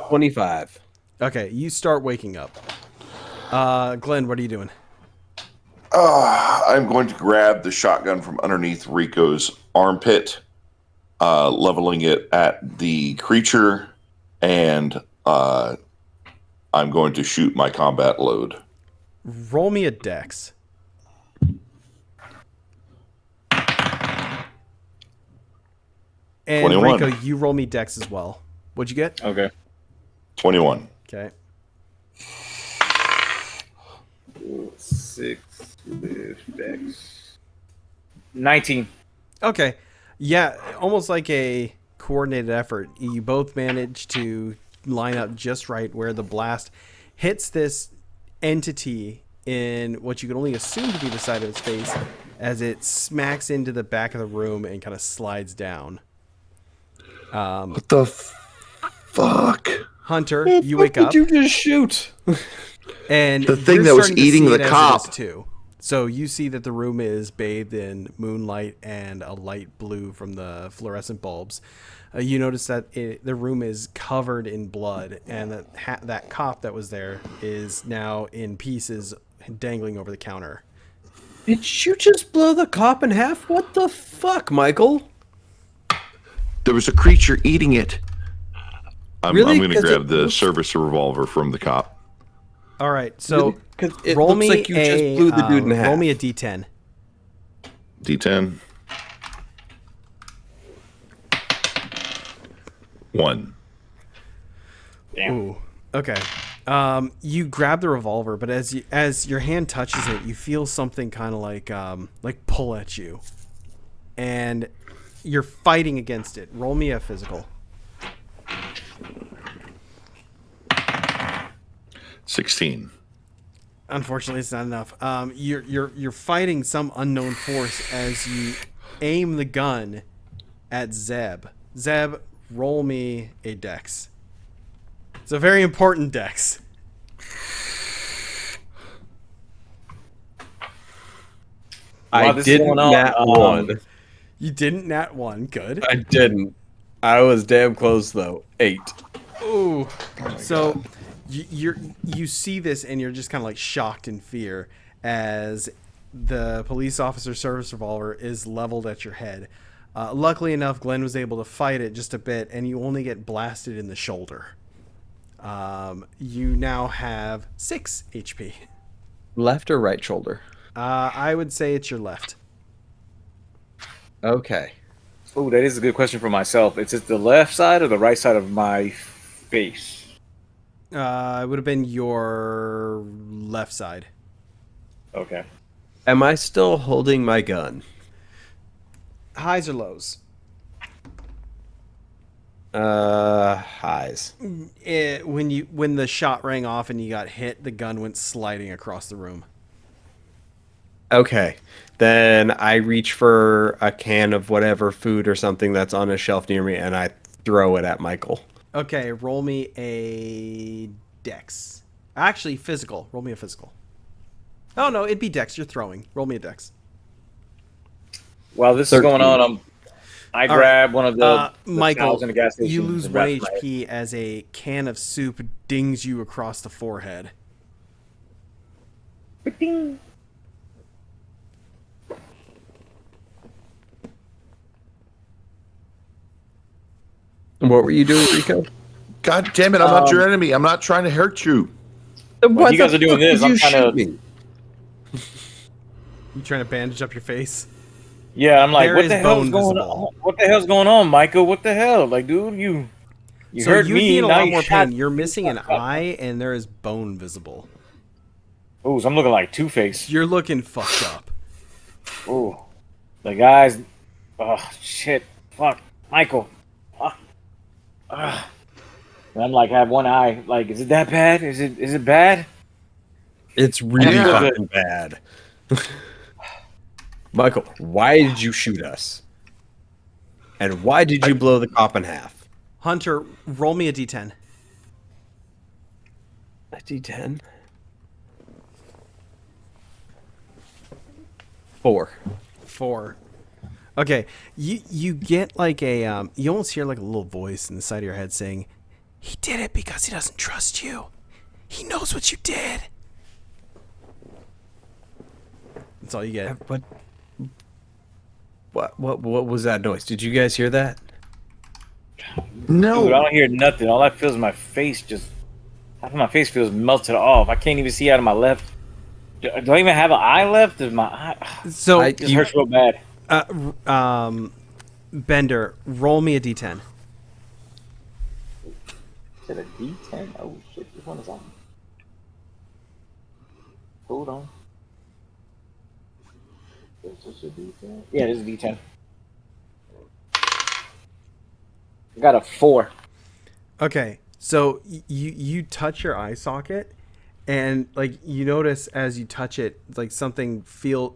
25. Okay, you start waking up. Glenn, what are you doing? I'm going to grab the shotgun from underneath Rico's armpit, leveling it at the creature, and I'm going to shoot my combat load. Roll me a dex. And 21. Rico, you roll me dex as well. What'd you get? Okay. 21. Okay. 6 with Dex. 19. Okay. Yeah, almost like a coordinated effort. You both manage to line up just right where the blast hits this entity in what you can only assume to be the side of its face as it smacks into the back of the room and kind of slides down. What the fuck? Hunter, you wake up. Did you just shoot? And The thing you're that was starting to eating see the it as it cop. is too. So you see that the room is bathed in moonlight and a light blue from the fluorescent bulbs. You notice that the room is covered in blood, and that cop that was there is now in pieces, dangling over the counter. Did you just blow the cop in half? What the fuck, Michael? There was a creature eating it. I'm Really? going to 'Cause grab it the looks- service revolver from the cop. All right, so Because it roll looks me like you just blew the dude in half. roll me a d10. D10. 1. Ooh. Okay. You grab the revolver, but as your hand touches it, you feel something kind of like pull at you, and you're fighting against it. Roll me a physical. 16. Unfortunately, it's not enough. You're fighting some unknown force as you aim the gun at Zeb. Zeb, roll me a dex. It's a very important dex. While I this is didn't going on, nat one. You didn't nat one. Good. I didn't. I was damn close though. 8. Ooh. So you see this and you're just kind of like shocked in fear as the police officer service revolver is leveled at your head. Luckily enough, Glenn was able to fight it just a bit, and you only get blasted in the shoulder. You now have 6 HP. Left or right shoulder? I would say it's your left. Okay. Oh, that is a good question for myself. Is it the left side or the right side of my face? It would have been your left side. Okay. Am I still holding my gun? Highs or lows? Highs. When the shot rang off and you got hit, the gun went sliding across the room. Okay. Then I reach for a can of whatever food or something that's on a shelf near me and I throw it at Michael. Okay, roll me a dex. Actually, physical. Roll me a physical. Oh, no, it'd be dex. You're throwing. Roll me a dex. While this is going on, I grab one of the Michael, towels in the gas station. you lose and 1 wrap my head. HP as a can of soup dings you across the forehead. What were you doing, Rico? God damn it! I'm not your enemy. I'm not trying to hurt you. While you guys are doing this, I'm trying to. Me? You trying to bandage up your face? Yeah, I'm like, There what is the hell's bone going visible. on? What the hell's going on, Michael? What the hell? Like, dude, you So hurt you'd me. be in a now lot you more shot pain. You're me. missing an eye, and there is bone visible. Ooh, so I'm looking like Two-Face. You're looking fucked up. Ooh, the guys. Oh shit! Fuck, Michael. And I'm like, I have one eye. Like, is it that bad? Is it bad? It's really Yeah. fucking bad. Michael, why did you shoot us? And why did you blow the cop in half? Hunter, roll me a d10. A D10? 4. 4. Okay, you get like a you almost hear like a little voice in the side of your head saying, "He did it because he doesn't trust you. He knows what you did." That's all you get. What was that noise? Did you guys hear that? No. Dude, I don't hear nothing. All I feel is my face just. Half of my face feels melted off. I can't even see out of my left. Do I even have an eye left? Is my eye? So It just hurts real bad. Bender, roll me a d10. Is it a D10? Oh shit! Which one is on? Hold on. Is this a D10? Yeah, this is a D10. I got a 4. Okay, so you touch your eye socket, and like you notice as you touch it, like something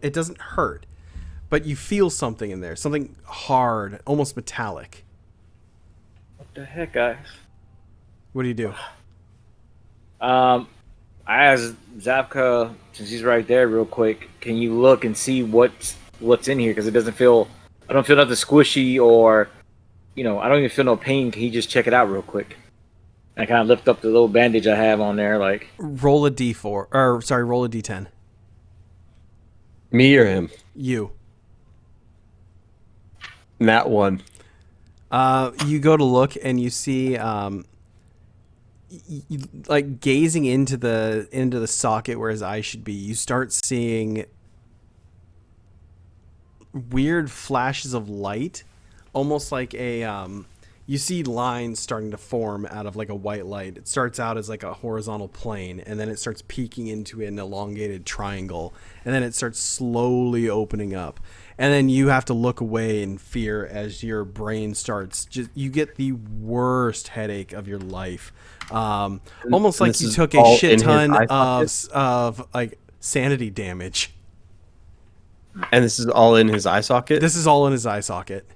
it doesn't hurt, but you feel something in there, something hard, almost metallic. What the heck, guys? What do you do? I asked Zapka, since he's right there, real quick. Can you look and see what's in here? Because it doesn't feel. I don't feel nothing squishy or, I don't even feel no pain. Can you just check it out real quick? And I kind of lift up the little bandage I have on there, like. Roll a d4, or sorry, roll a d10. Me or him? You. Nat 1. You go to look and you see like gazing into the socket where his eye should be, you start seeing weird flashes of light, almost like you see lines starting to form out of like a white light. It starts out as like a horizontal plane, and then it starts peeking into an elongated triangle, and then it starts slowly opening up. And then you have to look away in fear as your brain starts. You get the worst headache of your life. Almost like you took a shit ton of like sanity damage. And this is all in his eye socket? This is all in his eye socket.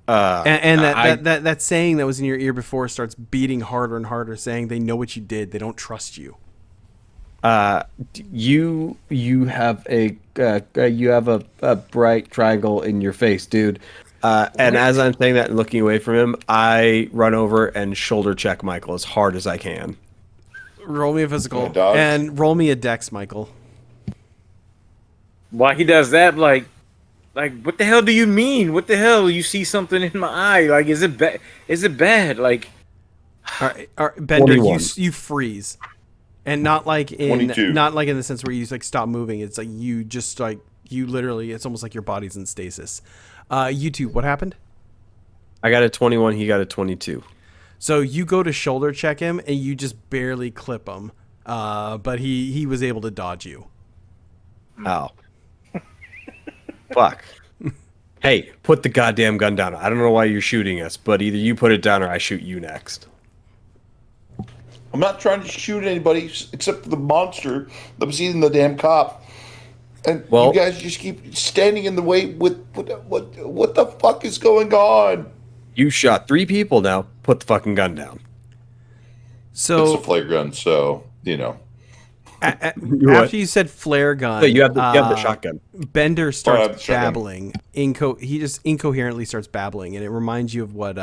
That saying that was in your ear before starts beating harder and harder, saying they know what you did, they don't trust you. You have a bright triangle in your face, dude. And as I'm saying that and looking away from him, I run over and shoulder check Michael as hard as I can. Roll me a physical dog. and roll me a dex, Michael. Why he does that? Like, what the hell do you mean? What the hell? You see something in my eye? Like, is it bad? Is it bad? Like, All right, Bender, 21. you freeze, and not like in 22. the sense where you like stop moving. It's like you just like you literally. It's almost like your body's in stasis. You two, what happened? I got a 21, he got a 22. So you go to shoulder check him, and you just barely clip him, but he was able to dodge you. Ow. Fuck. Hey, put the goddamn gun down. I don't know why you're shooting us, but either you put it down or I shoot you next. I'm not trying to shoot anybody except for the monster that was eating the damn cop. And you guys just keep standing in the way with what the fuck is going on? You shot 3 people now. Put the fucking gun down. So It's a flare gun, so after you said flare gun, Wait, you have the shotgun. Bender starts shotgun. babbling. He just incoherently starts babbling, and it reminds you of what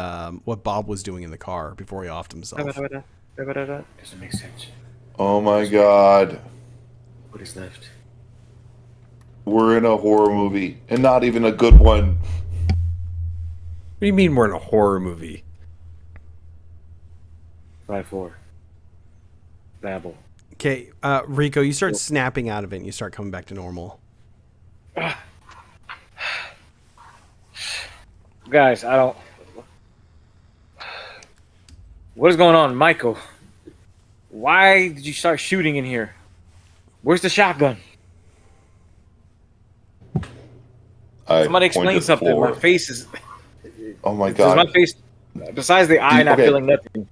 Bob was doing in the car before he offed himself. doesn't make sense. oh my god, What is left? we're in a horror movie and not even a good one. What do you mean we're in a horror movie? 5-4. Babble. Okay, Rico, you start snapping out of it and you start coming back to normal. Guys, I don't. What is going on, Michael? Why did you start shooting in here? Where's the shotgun? Somebody explain something. My face is. Oh my Does my god! face, besides the eye not feeling nothing,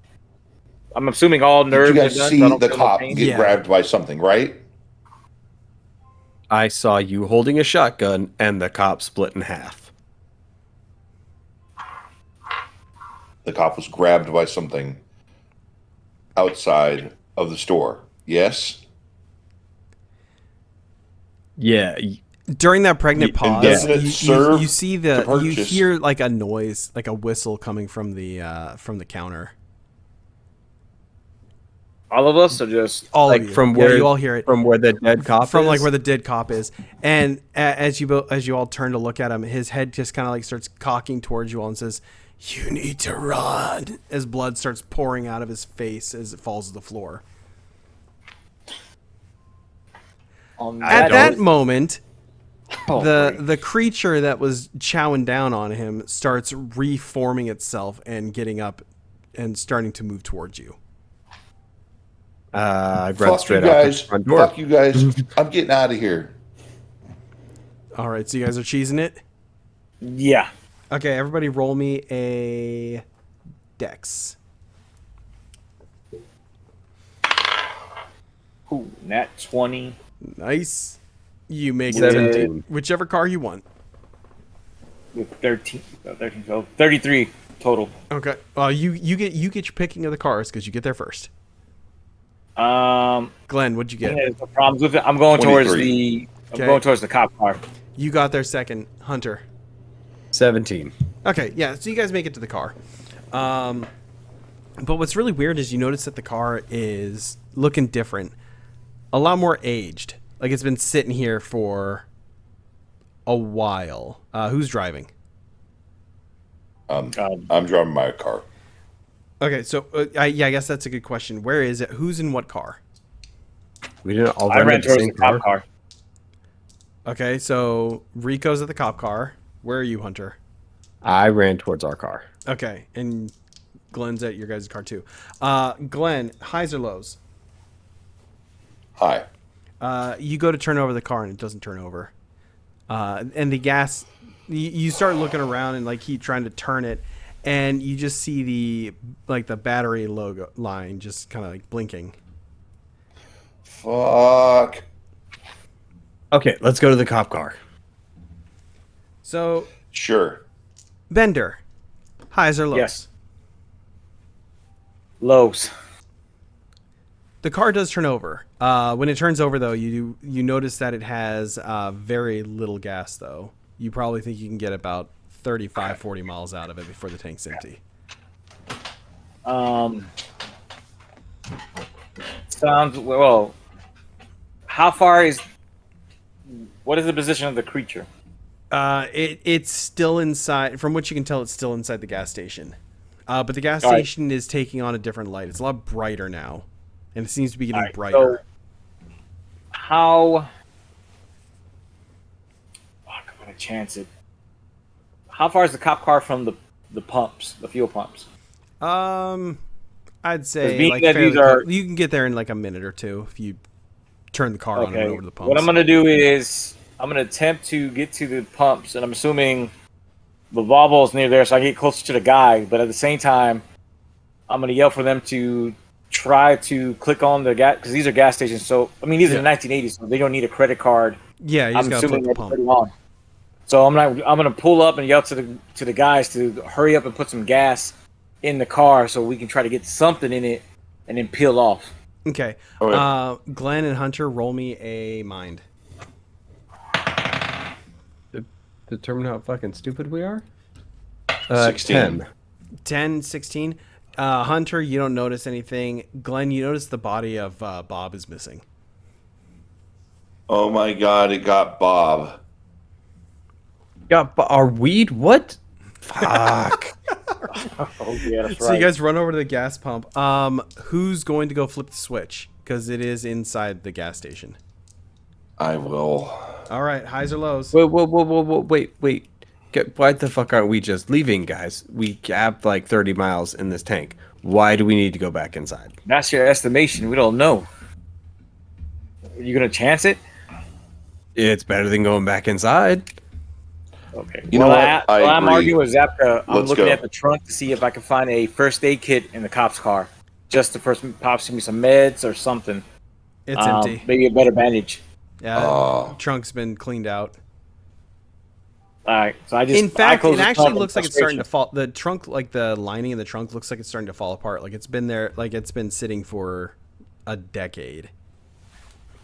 I'm assuming all nerves Did you guys are done. see So I don't the feel no cop pain? get grabbed by something? Right? I saw you holding a shotgun and the cop split in half. The cop was grabbed by something outside of the store. Yes. Yeah. During that pregnant And pause, doesn't it serve you see to you purchase? hear like a noise, like a whistle coming from the counter. All of us, or just All Like of you. from Yeah, where you all hear it from where the dead cop from is? like where the dead cop is. And as you all turn to look at him, his head just kind of like starts cocking towards you all and says, "You need to run," as blood starts pouring out of his face as it falls to the floor. on At that that moment, Oh, the creature that was chowing down on him starts reforming itself and getting up and starting to move towards you. I ran Fuck you straight out the guys! front door. Fuck you guys! I'm getting out of here. All right, so you guys are cheesing it? Yeah. Okay, everybody roll me a dex. Ooh, nat 20. Nice. You make it to 17. whichever car you want. With 13, so 33 total. Okay. Well, you get your picking of the cars because you get there first. Um, Glenn, what'd you get? there's no problems with it. I'm going towards 23. the cop car. You got there second. Hunter. 17. Okay, yeah, so you guys make it to the car. But what's really weird is you notice that the car is looking different. A lot more aged. Like it's been sitting here for a while. Who's driving? I'm driving my car. Okay, so I guess that's a good question. Where is it? Who's in what car? We didn't all I run ran in the towards same the cop car. Okay, so Rico's at the cop car. Where are you, Hunter? I ran towards our car. Okay, and Glenn's at your guys' car too. Glenn, highs or lows? Hi. You go to turn over the car and it doesn't turn over. And the gas, you start looking around and like keep trying to turn it, and you just see the battery logo line just kind of like blinking. Fuck. Okay, let's go to the cop car. So Sure. Bender, highs or lows? Yes. Lows. The car does turn over. When it turns over, though, you notice that it has very little gas, though. You probably think you can get about 35, 40 miles out of it before the tank's empty. Sounds well. How far is? What is the position of the creature? It's still inside. From what you can tell, it's still inside the gas station. But the gas All right. station is taking on a different light. It's a lot brighter now, and it seems to be getting All right, brighter. So how? Fuck, I'm gonna chance it. How far is the cop car from the pumps, the fuel pumps? I'd 'Cause say being like that fairly these are- you can get there in like a minute or two if you turn the car on and Okay. run over to the pumps. What I'm gonna do is I'm gonna attempt to get to the pumps, and I'm assuming the Volvo's near there, so I get closer to the guy. But at the same time, I'm gonna yell for them to try to click on the gas, because these are gas stations. So I mean, these are the 1980s, so they don't need a credit card. Yeah, you just I'm gotta flip assuming the that's pump. pretty long. So I'm gonna pull up and yell to the guys to hurry up and put some gas in the car so we can try to get something in it and then peel off. Okay. Okay. Glenn and Hunter, roll me a mind. Determine how fucking stupid we are? 16. 10. 10, 16. Hunter, you don't notice anything. Glenn, you notice the body of Bob is missing. Oh my god, it got Bob. Yeah, but our weed? What? Fuck. Oh yeah, that's So right. you guys run over to the gas pump. Who's going to go flip the switch? Because it is inside the gas station. I will. All right, highs or lows? Whoa, wait. Why the fuck aren't we just leaving, guys? We have like 30 miles in this tank. Why do we need to go back inside? That's your estimation. We don't know. You gonna chance it? It's better than going back inside. Okay. You know what? I I'm agree. arguing with Zapka. I'm Let's looking go. at the trunk to see if I can find a first aid kit in the cop's car. Just to first pops me some meds or something. It's empty. Maybe a better bandage. Yeah, trunk's been cleaned out. All right. So I just. In fact, close it the actually trunk in looks like it's starting to frustration. fall. The trunk, like the lining of the trunk, looks like it's starting to fall apart. Like it's been there, like it's been sitting for a decade.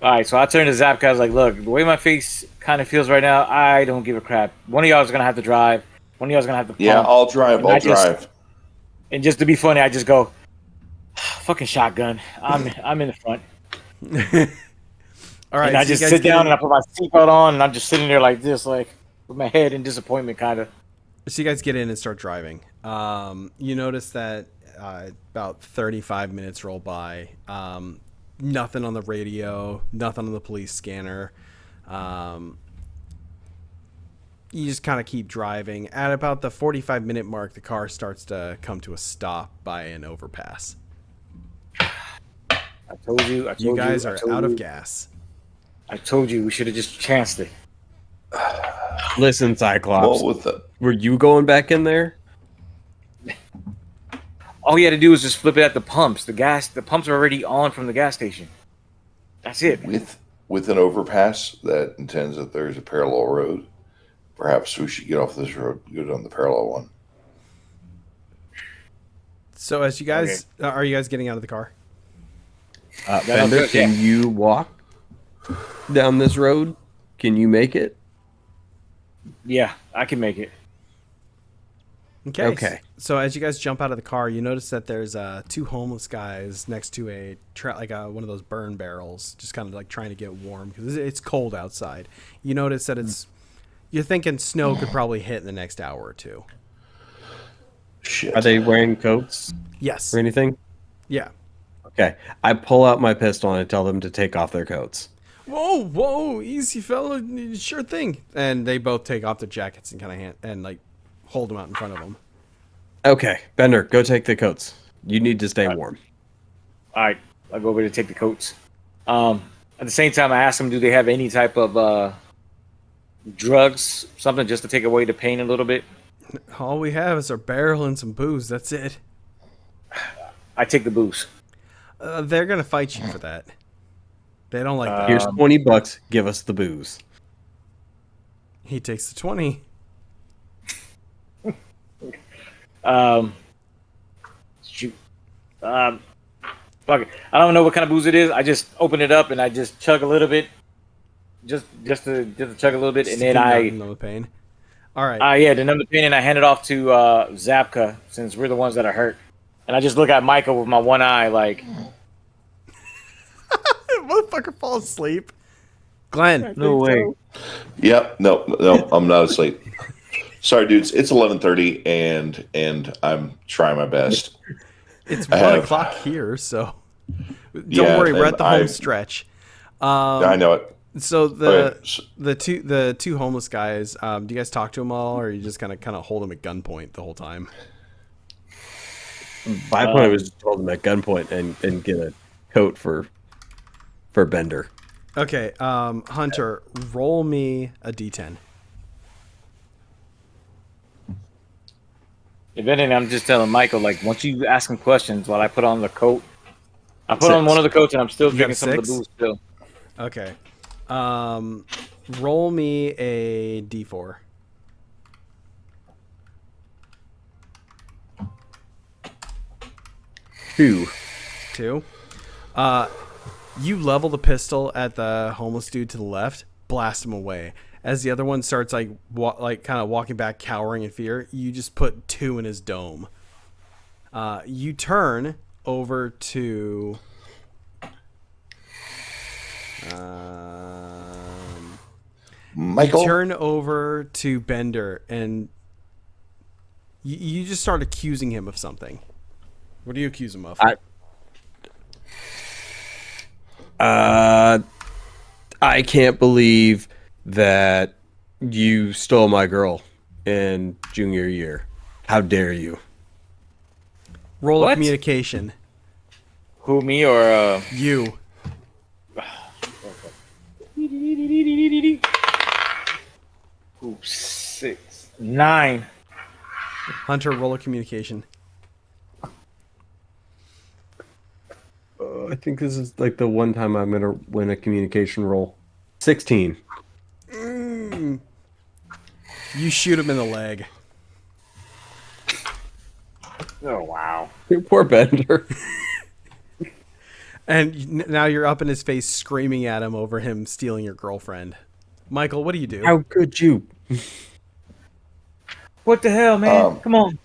All right. So I turned to Zapka. I was like, "Look, the way my face kind of feels right now, I don't give a crap. One of y'all is gonna have to drive. One of y'all is gonna have to. Yeah, pump. I'll drive. And I'll I just- drive. And just to be funny, I just go, fucking shotgun. I'm in the front. All right, And I so you just guys sit get down in- and I put my seatbelt on and I'm just sitting there like this, like with my head in disappointment, kind of. So you guys get in and start driving. You notice that about 35 minutes roll by. Nothing on the radio, nothing on the police scanner. You just kind of keep driving. At about the 45-minute mark, the car starts to come to a stop by an overpass. I told you. You guys are out of gas. I told you we should have just chanced it. Listen, Cyclops, Well, with the were you going back in there? All you had to do was just flip it at the pumps. The pumps are already on from the gas station. That's it. with an overpass that intends that there's a parallel road, perhaps we should get off this road, go down the parallel one. So as you guys, are you guys getting out of the car? Bender, good, can you walk down this road? Can you make it? Yeah, I can make it. Okay. So as you guys jump out of the car, you notice that there's two homeless guys next to a one of those burn barrels, just kind of like trying to get warm because it's cold outside. You notice that you're thinking snow could probably hit in the next hour or two. Shit. Are they wearing coats Yes. or anything? Yeah. Okay. I pull out my pistol and I tell them to take off their coats. Whoa, easy fella, sure thing. And they both take off their jackets and kind of hold them out in front of them. Okay, Bender, go take the coats. You need to stay warm. All right, I'll go over to take the coats. At the same time, I asked them, do they have any type of drugs, something just to take away the pain a little bit? All we have is our barrel and some booze. That's it. I take the booze. They're gonna fight you for that. They don't like that. Here's $20. Give us the booze. He takes the 20. Shoot. Fuck it. I don't know what kind of booze it is. I just open it up and I just chug a little bit, just to chug a little bit, and then I know the pain. All right. to numb the pain, and I hand it off to Zapka since we're the ones that are hurt, and I just look at Michael with my one eye like, Motherfucker falls asleep. Glenn. No way. Yep. No, I'm not asleep. Sorry, dudes. It's 11:30, and I'm trying my best. It's I 1 have- o'clock here, so don't Yeah, worry. We're and at the home I've- stretch. I know it. So Okay, so- the two homeless guys. Do you guys talk to them all, or you just kind of hold them at gunpoint the whole time? My point was to hold them at gunpoint and get a coat for Bender. Okay, Hunter, roll me a d10. if anything, I'm just telling Michael like, once you ask him questions while I put on the coat, I put on one of the coats and I'm still You got a drinking some of the 6? booze still. Okay. Roll me a d4. Two. 2. You level the pistol at the homeless dude to the left, blast him away. As the other one starts kind of walking back, cowering in fear, you just put 2 in his dome. You turn over to Michael. turn over to Bender, and You just start accusing him of something. What do you accuse him of? I can't believe that you stole my girl in junior year. How dare you? Roll What? a communication. Who, me or You. Ooh, 6, 9. Hunter, roll a communication. I think this is like the one time I'm gonna win a communication roll. 16. You shoot him in the leg. Oh wow. Poor Bender. And now you're up in his face screaming at him over him stealing your girlfriend. Michael, what do you do? How could you? What the hell, man? Come on.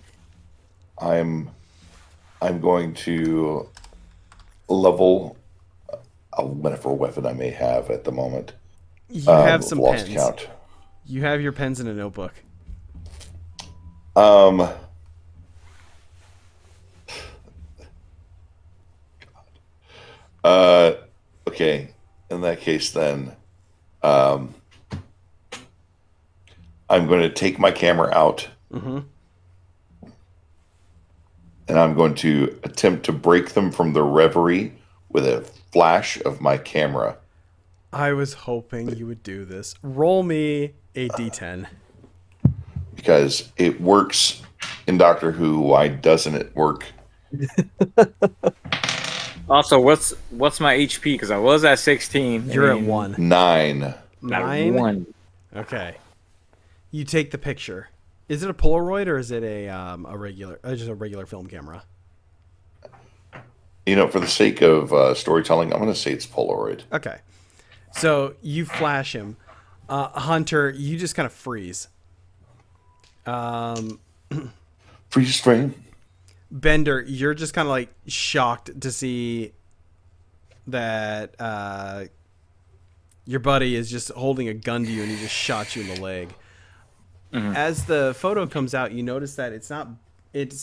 I'm going to level whatever weapon I may have at the moment. You have some Lost pens. count. You have your pens in a notebook. Okay. In that case, then, I'm going to take my camera out, and I'm going to attempt to break them from their reverie with a flash of my camera. I was hoping you would do this. Roll me a d10. Because it works in Doctor Who. Why doesn't it work? Also, what's my HP? Because I was at 16. You're at 1. 9. 9? 1. Okay. You take the picture. Is it a Polaroid or is it a regular, just a regular film camera? You know, for the sake of storytelling, I'm going to say it's Polaroid. Okay. So you flash him. Hunter, you just kind of freeze. Freeze frame. Bender, you're just kind of like shocked to see that your buddy is just holding a gun to you and he just shot you in the leg. As the photo comes out, you notice that it's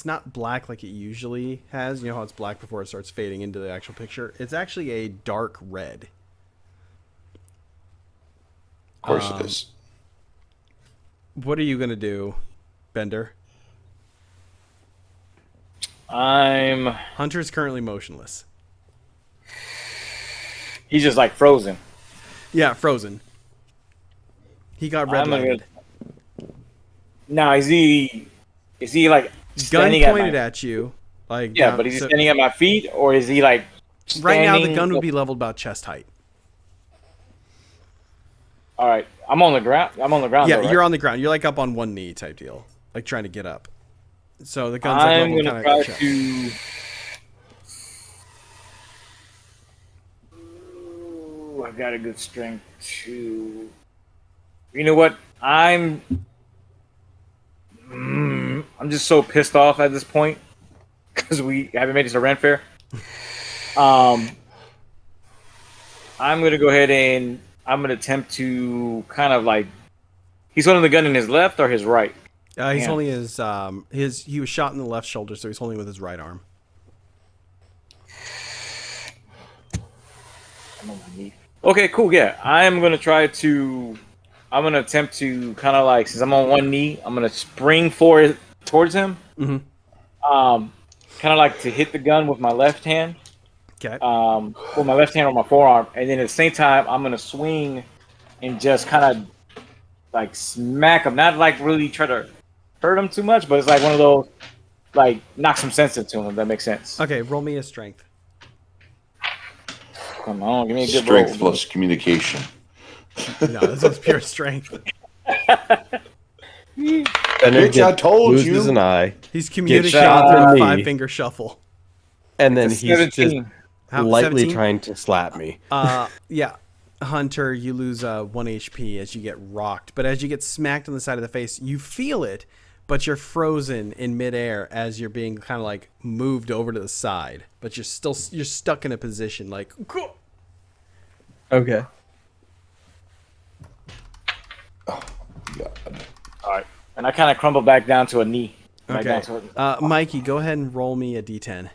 not black like it usually has. You know how it's black before it starts fading into the actual picture? It's actually a dark red. Of course it is. What are you going to do, Bender? Hunter's currently motionless. He's just like frozen. Yeah, frozen. He got red-lighted. Now, is he like Gun standing pointed at you. Like Yeah, but is he standing at my feet, or is he like right now the standing- gun would be leveled about chest height. All right, I'm on the ground. Yeah, though, right? you're on the ground. You're like up on one knee type deal, like trying to get up. So the gun's I'm like gonna leveled try kind of. to. Ooh, I got a good strength too. You know what? I'm just so pissed off at this point because we haven't made it to Ren Fair. I'm gonna go ahead and I'm gonna attempt to kind of like. He's holding the gun in his left or his right? He's hand? holding he was shot in the left shoulder, so he's holding with his right arm. I'm on my knee. Okay, cool. Yeah, I'm gonna attempt to kind of like, since I'm on one knee, I'm gonna spring forward towards him. Mm-hmm. Kind of like to hit the gun with my left hand. Okay. With my left hand on my forearm, and then at the same time, I'm gonna swing and just kind of like smack him. Not like really try to hurt him too much, but it's like one of those like knock some sense into him. If that makes sense. Okay, roll me a strength. Come on, give me a good Strength roll. plus communication. No, this was pure strength. Bitch, I told loses you. an eye, He's communicating shot through in a the knee. 5-finger shuffle. and then It's he's 17. just How- lightly 17? trying to slap me. Yeah. Hunter, you lose 1 HP as you get rocked, but as you get smacked on the side of the face, you feel it, but you're frozen in midair as you're being kind of like moved over to the side, but you're stuck in a position like. Okay. God. All right, and I kind of crumble back down to a knee. Right Okay. down to it. Mikey, go ahead and roll me a d10.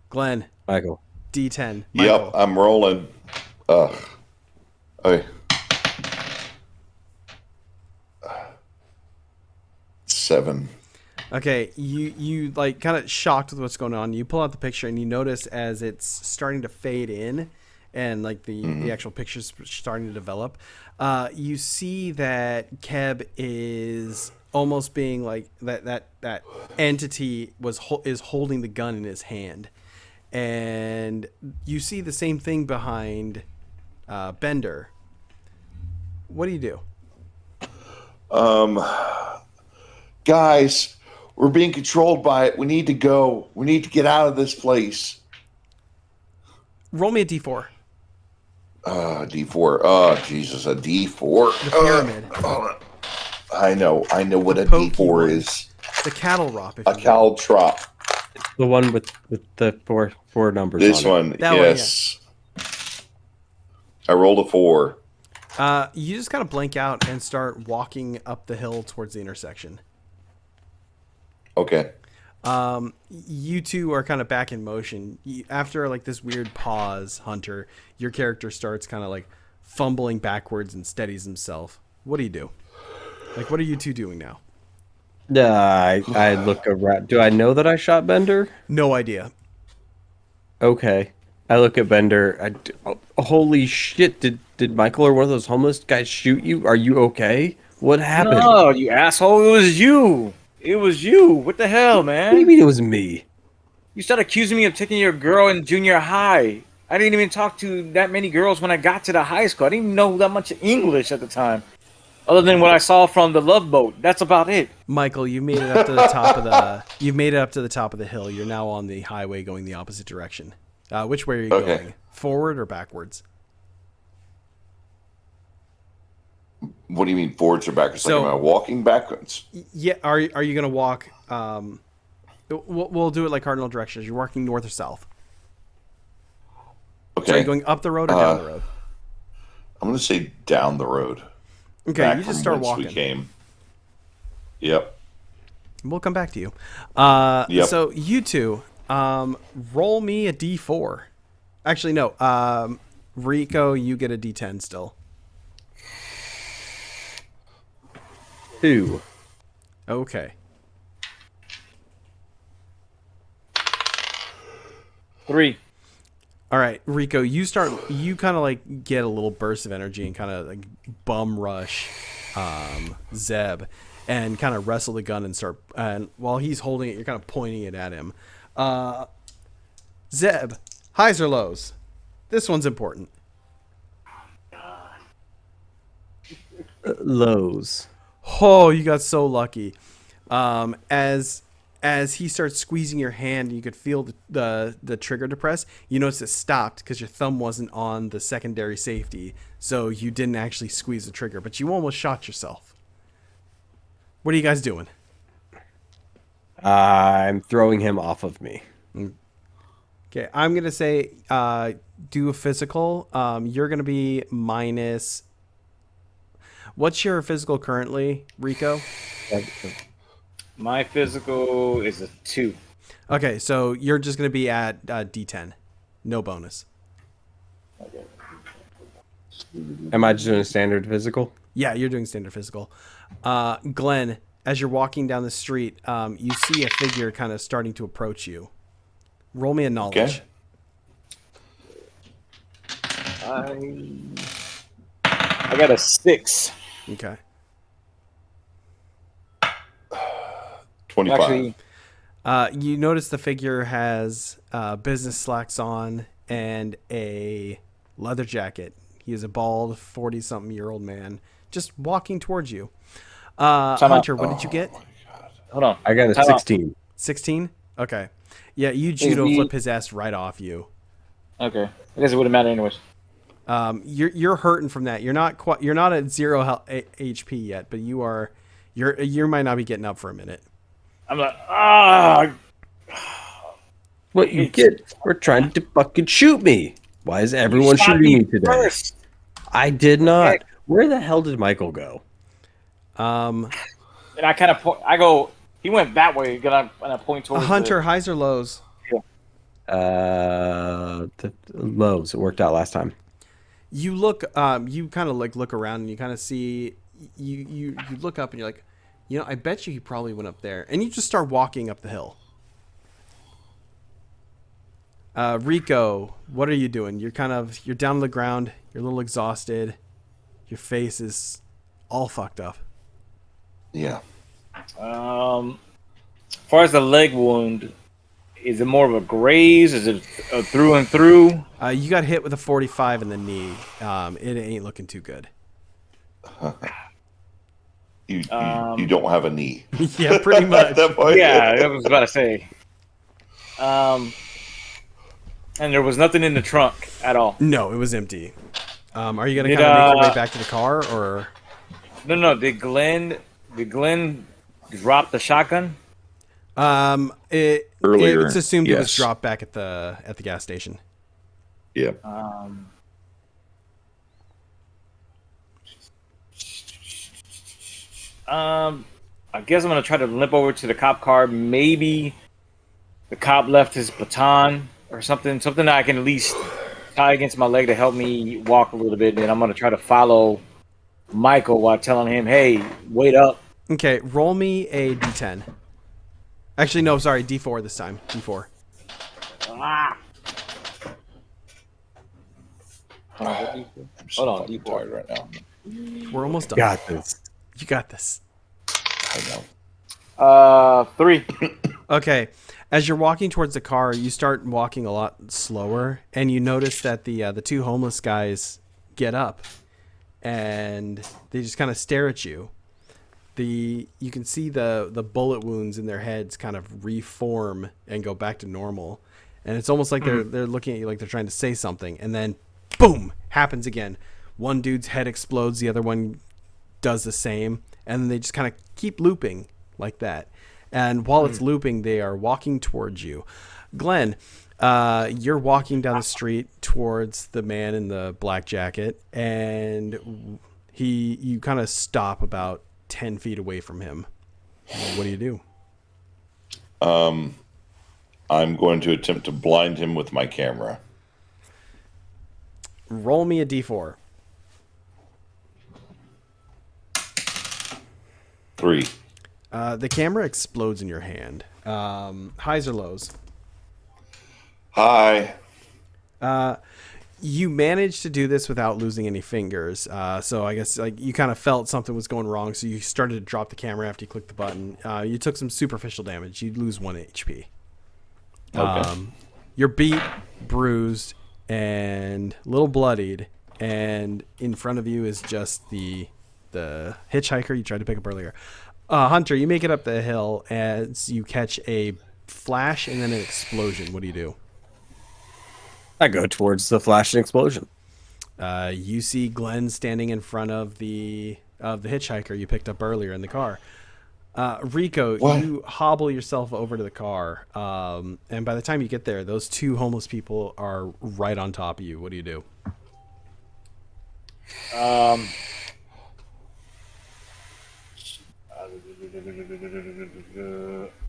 Glenn, Michael. d10. Yep, Michael. I'm rolling. Okay. 7. Okay, you like kind of shocked with what's going on. You pull out the picture and you notice as it's starting to fade in, and like the actual picture's starting to develop. You see that Keb is almost being like that entity is holding the gun in his hand, and you see the same thing behind Bender. What do you do? Guys, we're being controlled by it. We need to go. We need to get out of this place. Roll me a d4. D4. Oh, Jesus, a D4. The pyramid. I know what a pokey D4 one. is. The cattle rop. If A you will. caltrop. The one with the four numbers This on it. one, That one, yes. I rolled a 4. You just kind of blank out and start walking up the hill towards the intersection. Okay. You two are kind of back in motion. After like this weird pause, Hunter, your character starts kind of like fumbling backwards and steadies himself. What do you do? Like, what are you two doing now? I look around. Do I know that I shot Bender? No idea. Okay. I look at Bender. Holy shit! Did Michael or one of those homeless guys shoot you? Are you okay? What happened? No, you asshole! It was you. It was you. What the hell, What do you man? mean it was me? You started accusing me of taking your girl in junior high. I didn't even talk to that many girls when I got to the high school. I didn't even know that much English at the time, other than what I saw from the Love Boat. That's about it. Michael, you made it up to the top of the. You've made it up to the top of the hill. You're now on the highway going the opposite direction. Which way are you going? Forward or backwards? What do you mean forwards or backwards? So- Like, am I walking backwards? Yeah. Are you gonna walk? We'll do it like cardinal directions. You're walking north or south. Okay. So are you going up the road or down the road? I'm going to say down the road. Okay, Back you just from start whence walking. We came. Yep. We'll come back to you. Yep. So you two, roll me a d4. Actually, no. Rico, you get a d10 still. 2. Okay. 3. All right, Rico, you kind of like get a little burst of energy and kind of like bum rush Zeb and kind of wrestle the gun and start, and while he's holding it, you're kind of pointing it at him. Zeb, highs or lows? This one's important. Lows. Oh, you got so lucky. As he starts squeezing your hand, you could feel the trigger depress. You notice it stopped because your thumb wasn't on the secondary safety, so you didn't actually squeeze the trigger, but you almost shot yourself. What are you guys doing? I'm throwing him off of me. Okay, I'm going to say do a physical. You're going to be minus... What's your physical currently, Rico? My physical is a 2. Okay, so you're just going to be at D10. No bonus. Am I just doing a standard physical? Yeah, you're doing standard physical. Glenn, as you're walking down the street, you see a figure kind of starting to approach you. Roll me a knowledge. Okay. I got a 6. Okay. 25. Actually, You notice the figure has business slacks on and a leather jacket. He is a bald, 40-something-year-old man just walking towards you. Hunter, what did you get? hold on. I got a Time out. 16. 16? Okay. Yeah, you judo he- flip his ass right off you. Okay. I guess it wouldn't matter anyways. You're hurting from that. You're not at 0 HP yet, but you might not be getting up for a minute. I'm like, What you get for trying to fucking shoot me? Why is everyone shot shooting me today? first. I did not. Where the hell did Michael go? and I kind of point. I go. He went that way. And I point towards Hunter, highs or lows? Lows. It worked out last time. You look, you kind of like look around and you kind of see, you look up and you're like, you know, I bet you he probably went up there, and you just start walking up the hill. Rico, what are you doing? You're down on the ground. You're a little exhausted. Your face is all fucked up. Yeah. As far as the leg wound, is it more of a graze? Is it a through and through? You got hit with a 45 in the knee. It ain't looking too good. You don't have a knee. Yeah, pretty much. At that point. Yeah, I was about to say. And there was nothing in the trunk at all. No, it was empty. Are you gonna kind of make your way back to the car, or? No. Did Glenn drop the shotgun? It's Earlier, assumed it was yes. dropped back at the gas station. Yeah. I guess I'm gonna try to limp over to the cop car. Maybe the cop left his baton or something that I can at least tie against my leg to help me walk a little bit. And I'm gonna try to follow Michael while telling him, "Hey, wait up." Okay, roll me a d10. Actually, no, sorry, d4 this time. D4. Ah. I'm so Hold on, fucking D4. tired right now. We're almost done. Got this. You got this. I know. 3. Okay, as you're walking towards the car, you start walking a lot slower, and you notice that the two homeless guys get up, and they just kind of stare at you. You can see the bullet wounds in their heads kind of reform and go back to normal, and it's almost like they're looking at you like they're trying to say something, and then boom, happens again. One dude's head explodes, the other one does the same, and then they just kind of keep looping like that. And while it's looping, they are walking towards you. Glenn, you're walking down the street towards the man in the black jacket, and you kind of stop about 10 feet away from him. What do you do? I'm going to attempt to blind him with my camera. Roll me a d4. 3. The camera explodes in your hand. Highs or lows? Hi. You managed to do this without losing any fingers. So I guess like you kind of felt something was going wrong, so you started to drop the camera after you clicked the button. You took some superficial damage. You'd lose 1 HP. Okay. You're beat, bruised, and a little bloodied. And in front of you is just the hitchhiker you tried to pick up earlier. Hunter, you make it up the hill as you catch a flash and then an explosion. What do you do? I go towards the flash and explosion. You see Glenn standing in front of the hitchhiker you picked up earlier in the car. Rico, What? you hobble yourself over to the car, and by the time you get there, those two homeless people are right on top of you. What do you do?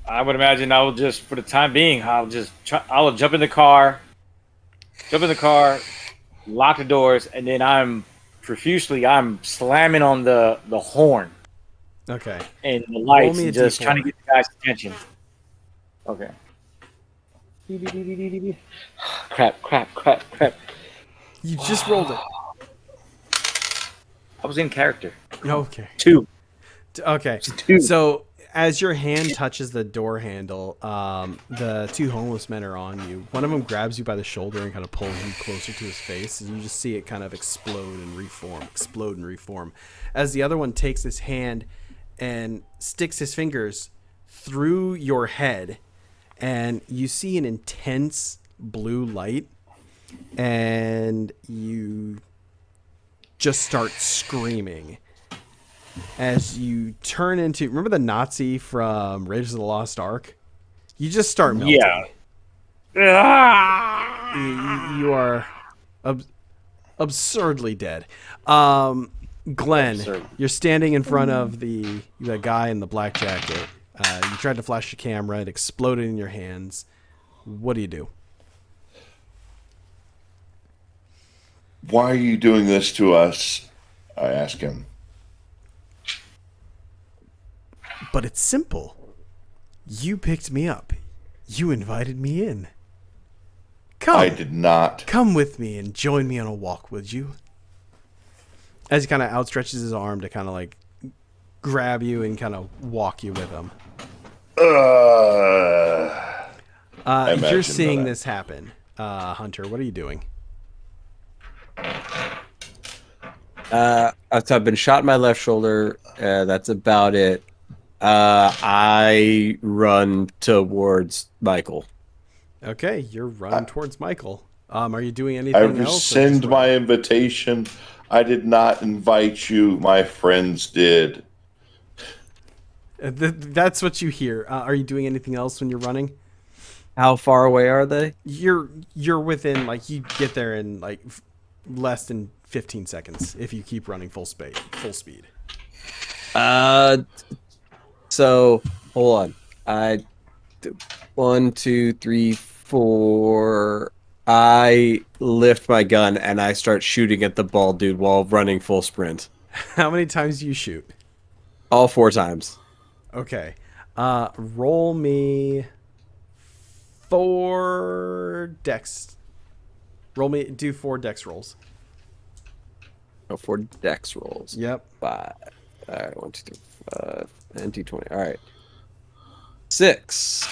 I would imagine I will just, for the time being, I will jump in the car, lock the doors, and then I'm slamming on the horn Okay. and the lights me a and just D4. trying to get the guy's attention. Okay. Crap. You just rolled it. I was in character. Okay. 2. Okay. 2. So as your hand touches the door handle, the two homeless men are on you. One of them grabs you by the shoulder and kind of pulls you closer to his face, and you just see it kind of explode and reform. As the other one takes his hand and sticks his fingers through your head, and you see an intense blue light, and you just start screaming as you turn into, remember the Nazi from Raiders of the Lost Ark? You just start melting. Yeah. You are absurdly dead. Glenn, sir. you're standing in front of the guy in the black jacket. You tried to flash the camera. It exploded in your hands. What do you do? Why are you doing this to us? I ask him. But it's simple. You picked me up. You invited me in. Come. I did not. Come with me and join me on a walk, would you? As he kind of outstretches his arm to kind of like grab you and kind of walk you with him. You're seeing this happen. Hunter, what are you doing? So I've been shot in my left shoulder. That's about it. I run towards Michael. Okay, you're running towards Michael. Are you doing anything I else? rescind my invitation. I did not invite you. My friends did. That's what you hear. Are you doing anything else when you're running? How far away are they? You're within, like, you get there in like less than 15 seconds if you keep running full speed. So hold on. 1, 2, 3, 4. I lift my gun and I start shooting at the bald dude while running full sprint. How many times do you shoot? All 4 times. Okay. Roll me 4 dex. Do 4 dex rolls. Oh, 4 dex rolls. Yep. 5. All right, 1, 2, 3, 5, and D20. All right. 6.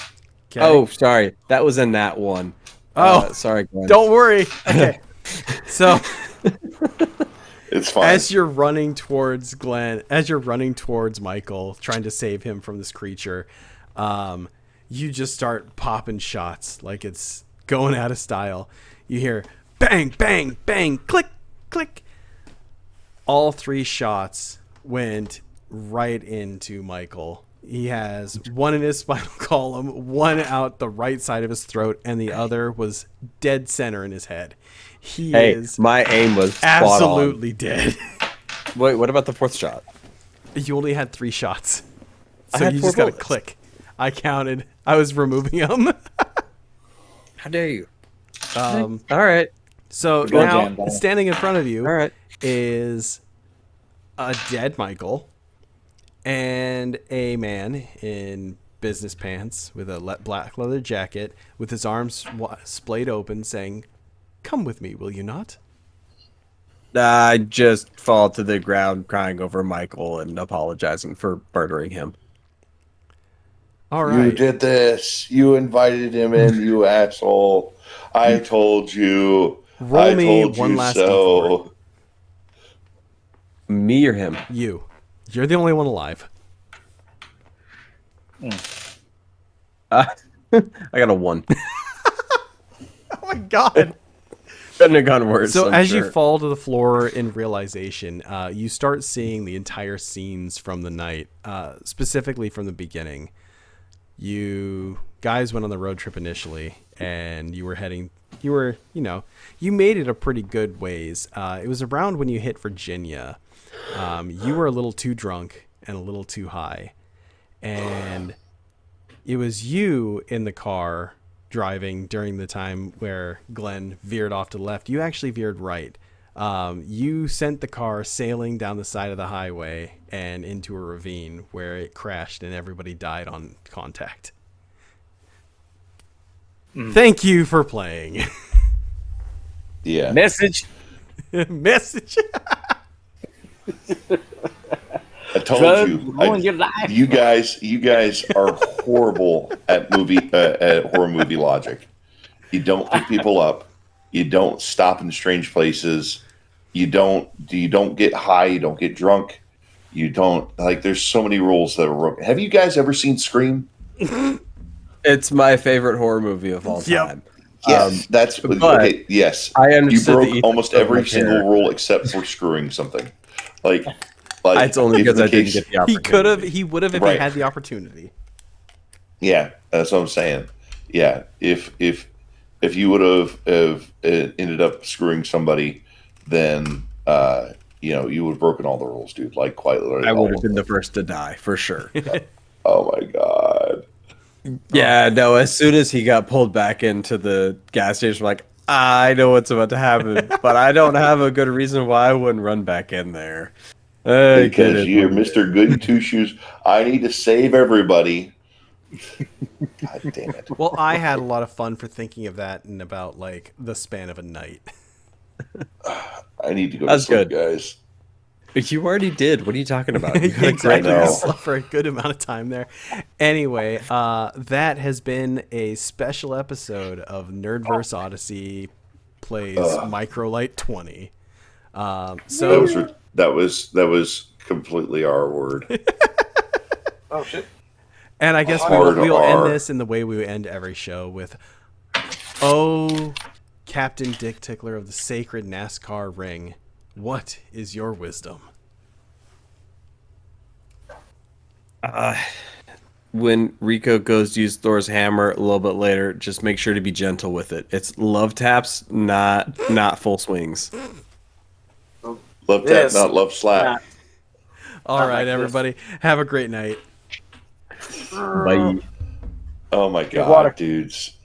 Okay. Oh, sorry. That was a nat 1. Oh, sorry, Glenn. Don't worry. Okay. So It's fine. as you're running towards Michael, trying to save him from this creature, you just start popping shots like it's going out of style. You hear bang, bang, bang, click, click. All 3 shots went right into Michael. He has one in his spinal column, one out the right side of his throat, and the other was dead center in his head. He is my aim was absolutely dead. Wait, what about the 4th shot? You only had 3 shots. I So had you 4 just got to bullets. click. I counted. I was removing them. How dare you? All right. So Go now, jam, Donald. standing in front of you All right. is a dead Michael and a man in business pants with a black leather jacket with his arms splayed open saying, "Come with me, will you not?" I just fall to the ground crying over Michael and apologizing for murdering him. All You right. did this. You invited him in, you asshole. I told you. Roll I me told one you last so. Me or him? You're the only one alive. I got a 1. Oh my god. Couldn't have gone worse. So I'm as sure. you fall to the floor in realization, you start seeing the entire scenes from the night, specifically from the beginning. You guys went on the road trip initially, and you made it a pretty good ways. It was around when you hit Virginia. You were a little too drunk and a little too high, and it was you in the car driving during the time where Glenn veered off to the left. You actually veered right. You sent the car sailing down the side of the highway and into a ravine where it crashed and everybody died on contact. Thank you for playing. Yeah. Message. Message. I told Drugs you. ruin your life. You guys are horrible at horror movie logic. You don't pick people up. You don't stop in strange places. You don't get high. You don't get drunk. You don't there's so many rules that are broken. Have you guys ever seen Scream? It's my favorite horror movie of all Yep. time. Yes, that's but okay. Yes, I you understood the broke ethics almost of every my single character. rule except for screwing something. Like It's only if because the I didn't case- get the He opportunity. he would have if Right. he had the opportunity. Yeah, that's what I'm saying. Yeah, if you would have ended up screwing somebody, then you would have broken all the rules, dude. Like quite literally. I would all have of been them. the first to die for sure. Oh my god. Yeah, no. As soon as he got pulled back into the gas station, I'm like, I know what's about to happen, but I don't have a good reason why I wouldn't run back in there. Because you're Mr. Goody Two Shoes. I need to save everybody. God damn it. Well, I had a lot of fun for thinking of that in about like the span of a night. I need to go That's to sleep, good. guys. You already did. What are you talking about? You got a Exactly. great I I know. slept for a good amount of time there. Anyway, that has been a special episode of Nerdverse Odyssey plays Microlight 20. So That was completely our word. Oh shit. and I guess we Hard will end R. this in the way we end every show with, "Oh, Captain Dick Tickler of the sacred NASCAR ring, what is your wisdom?" When Rico goes to use Thor's hammer a little bit later, just make sure to be gentle with it. It's love taps, not full swings. Love tap, Yes. not love slap. Not- All Not right, like this. everybody, have a great night. Bye. Oh my water. god, dudes.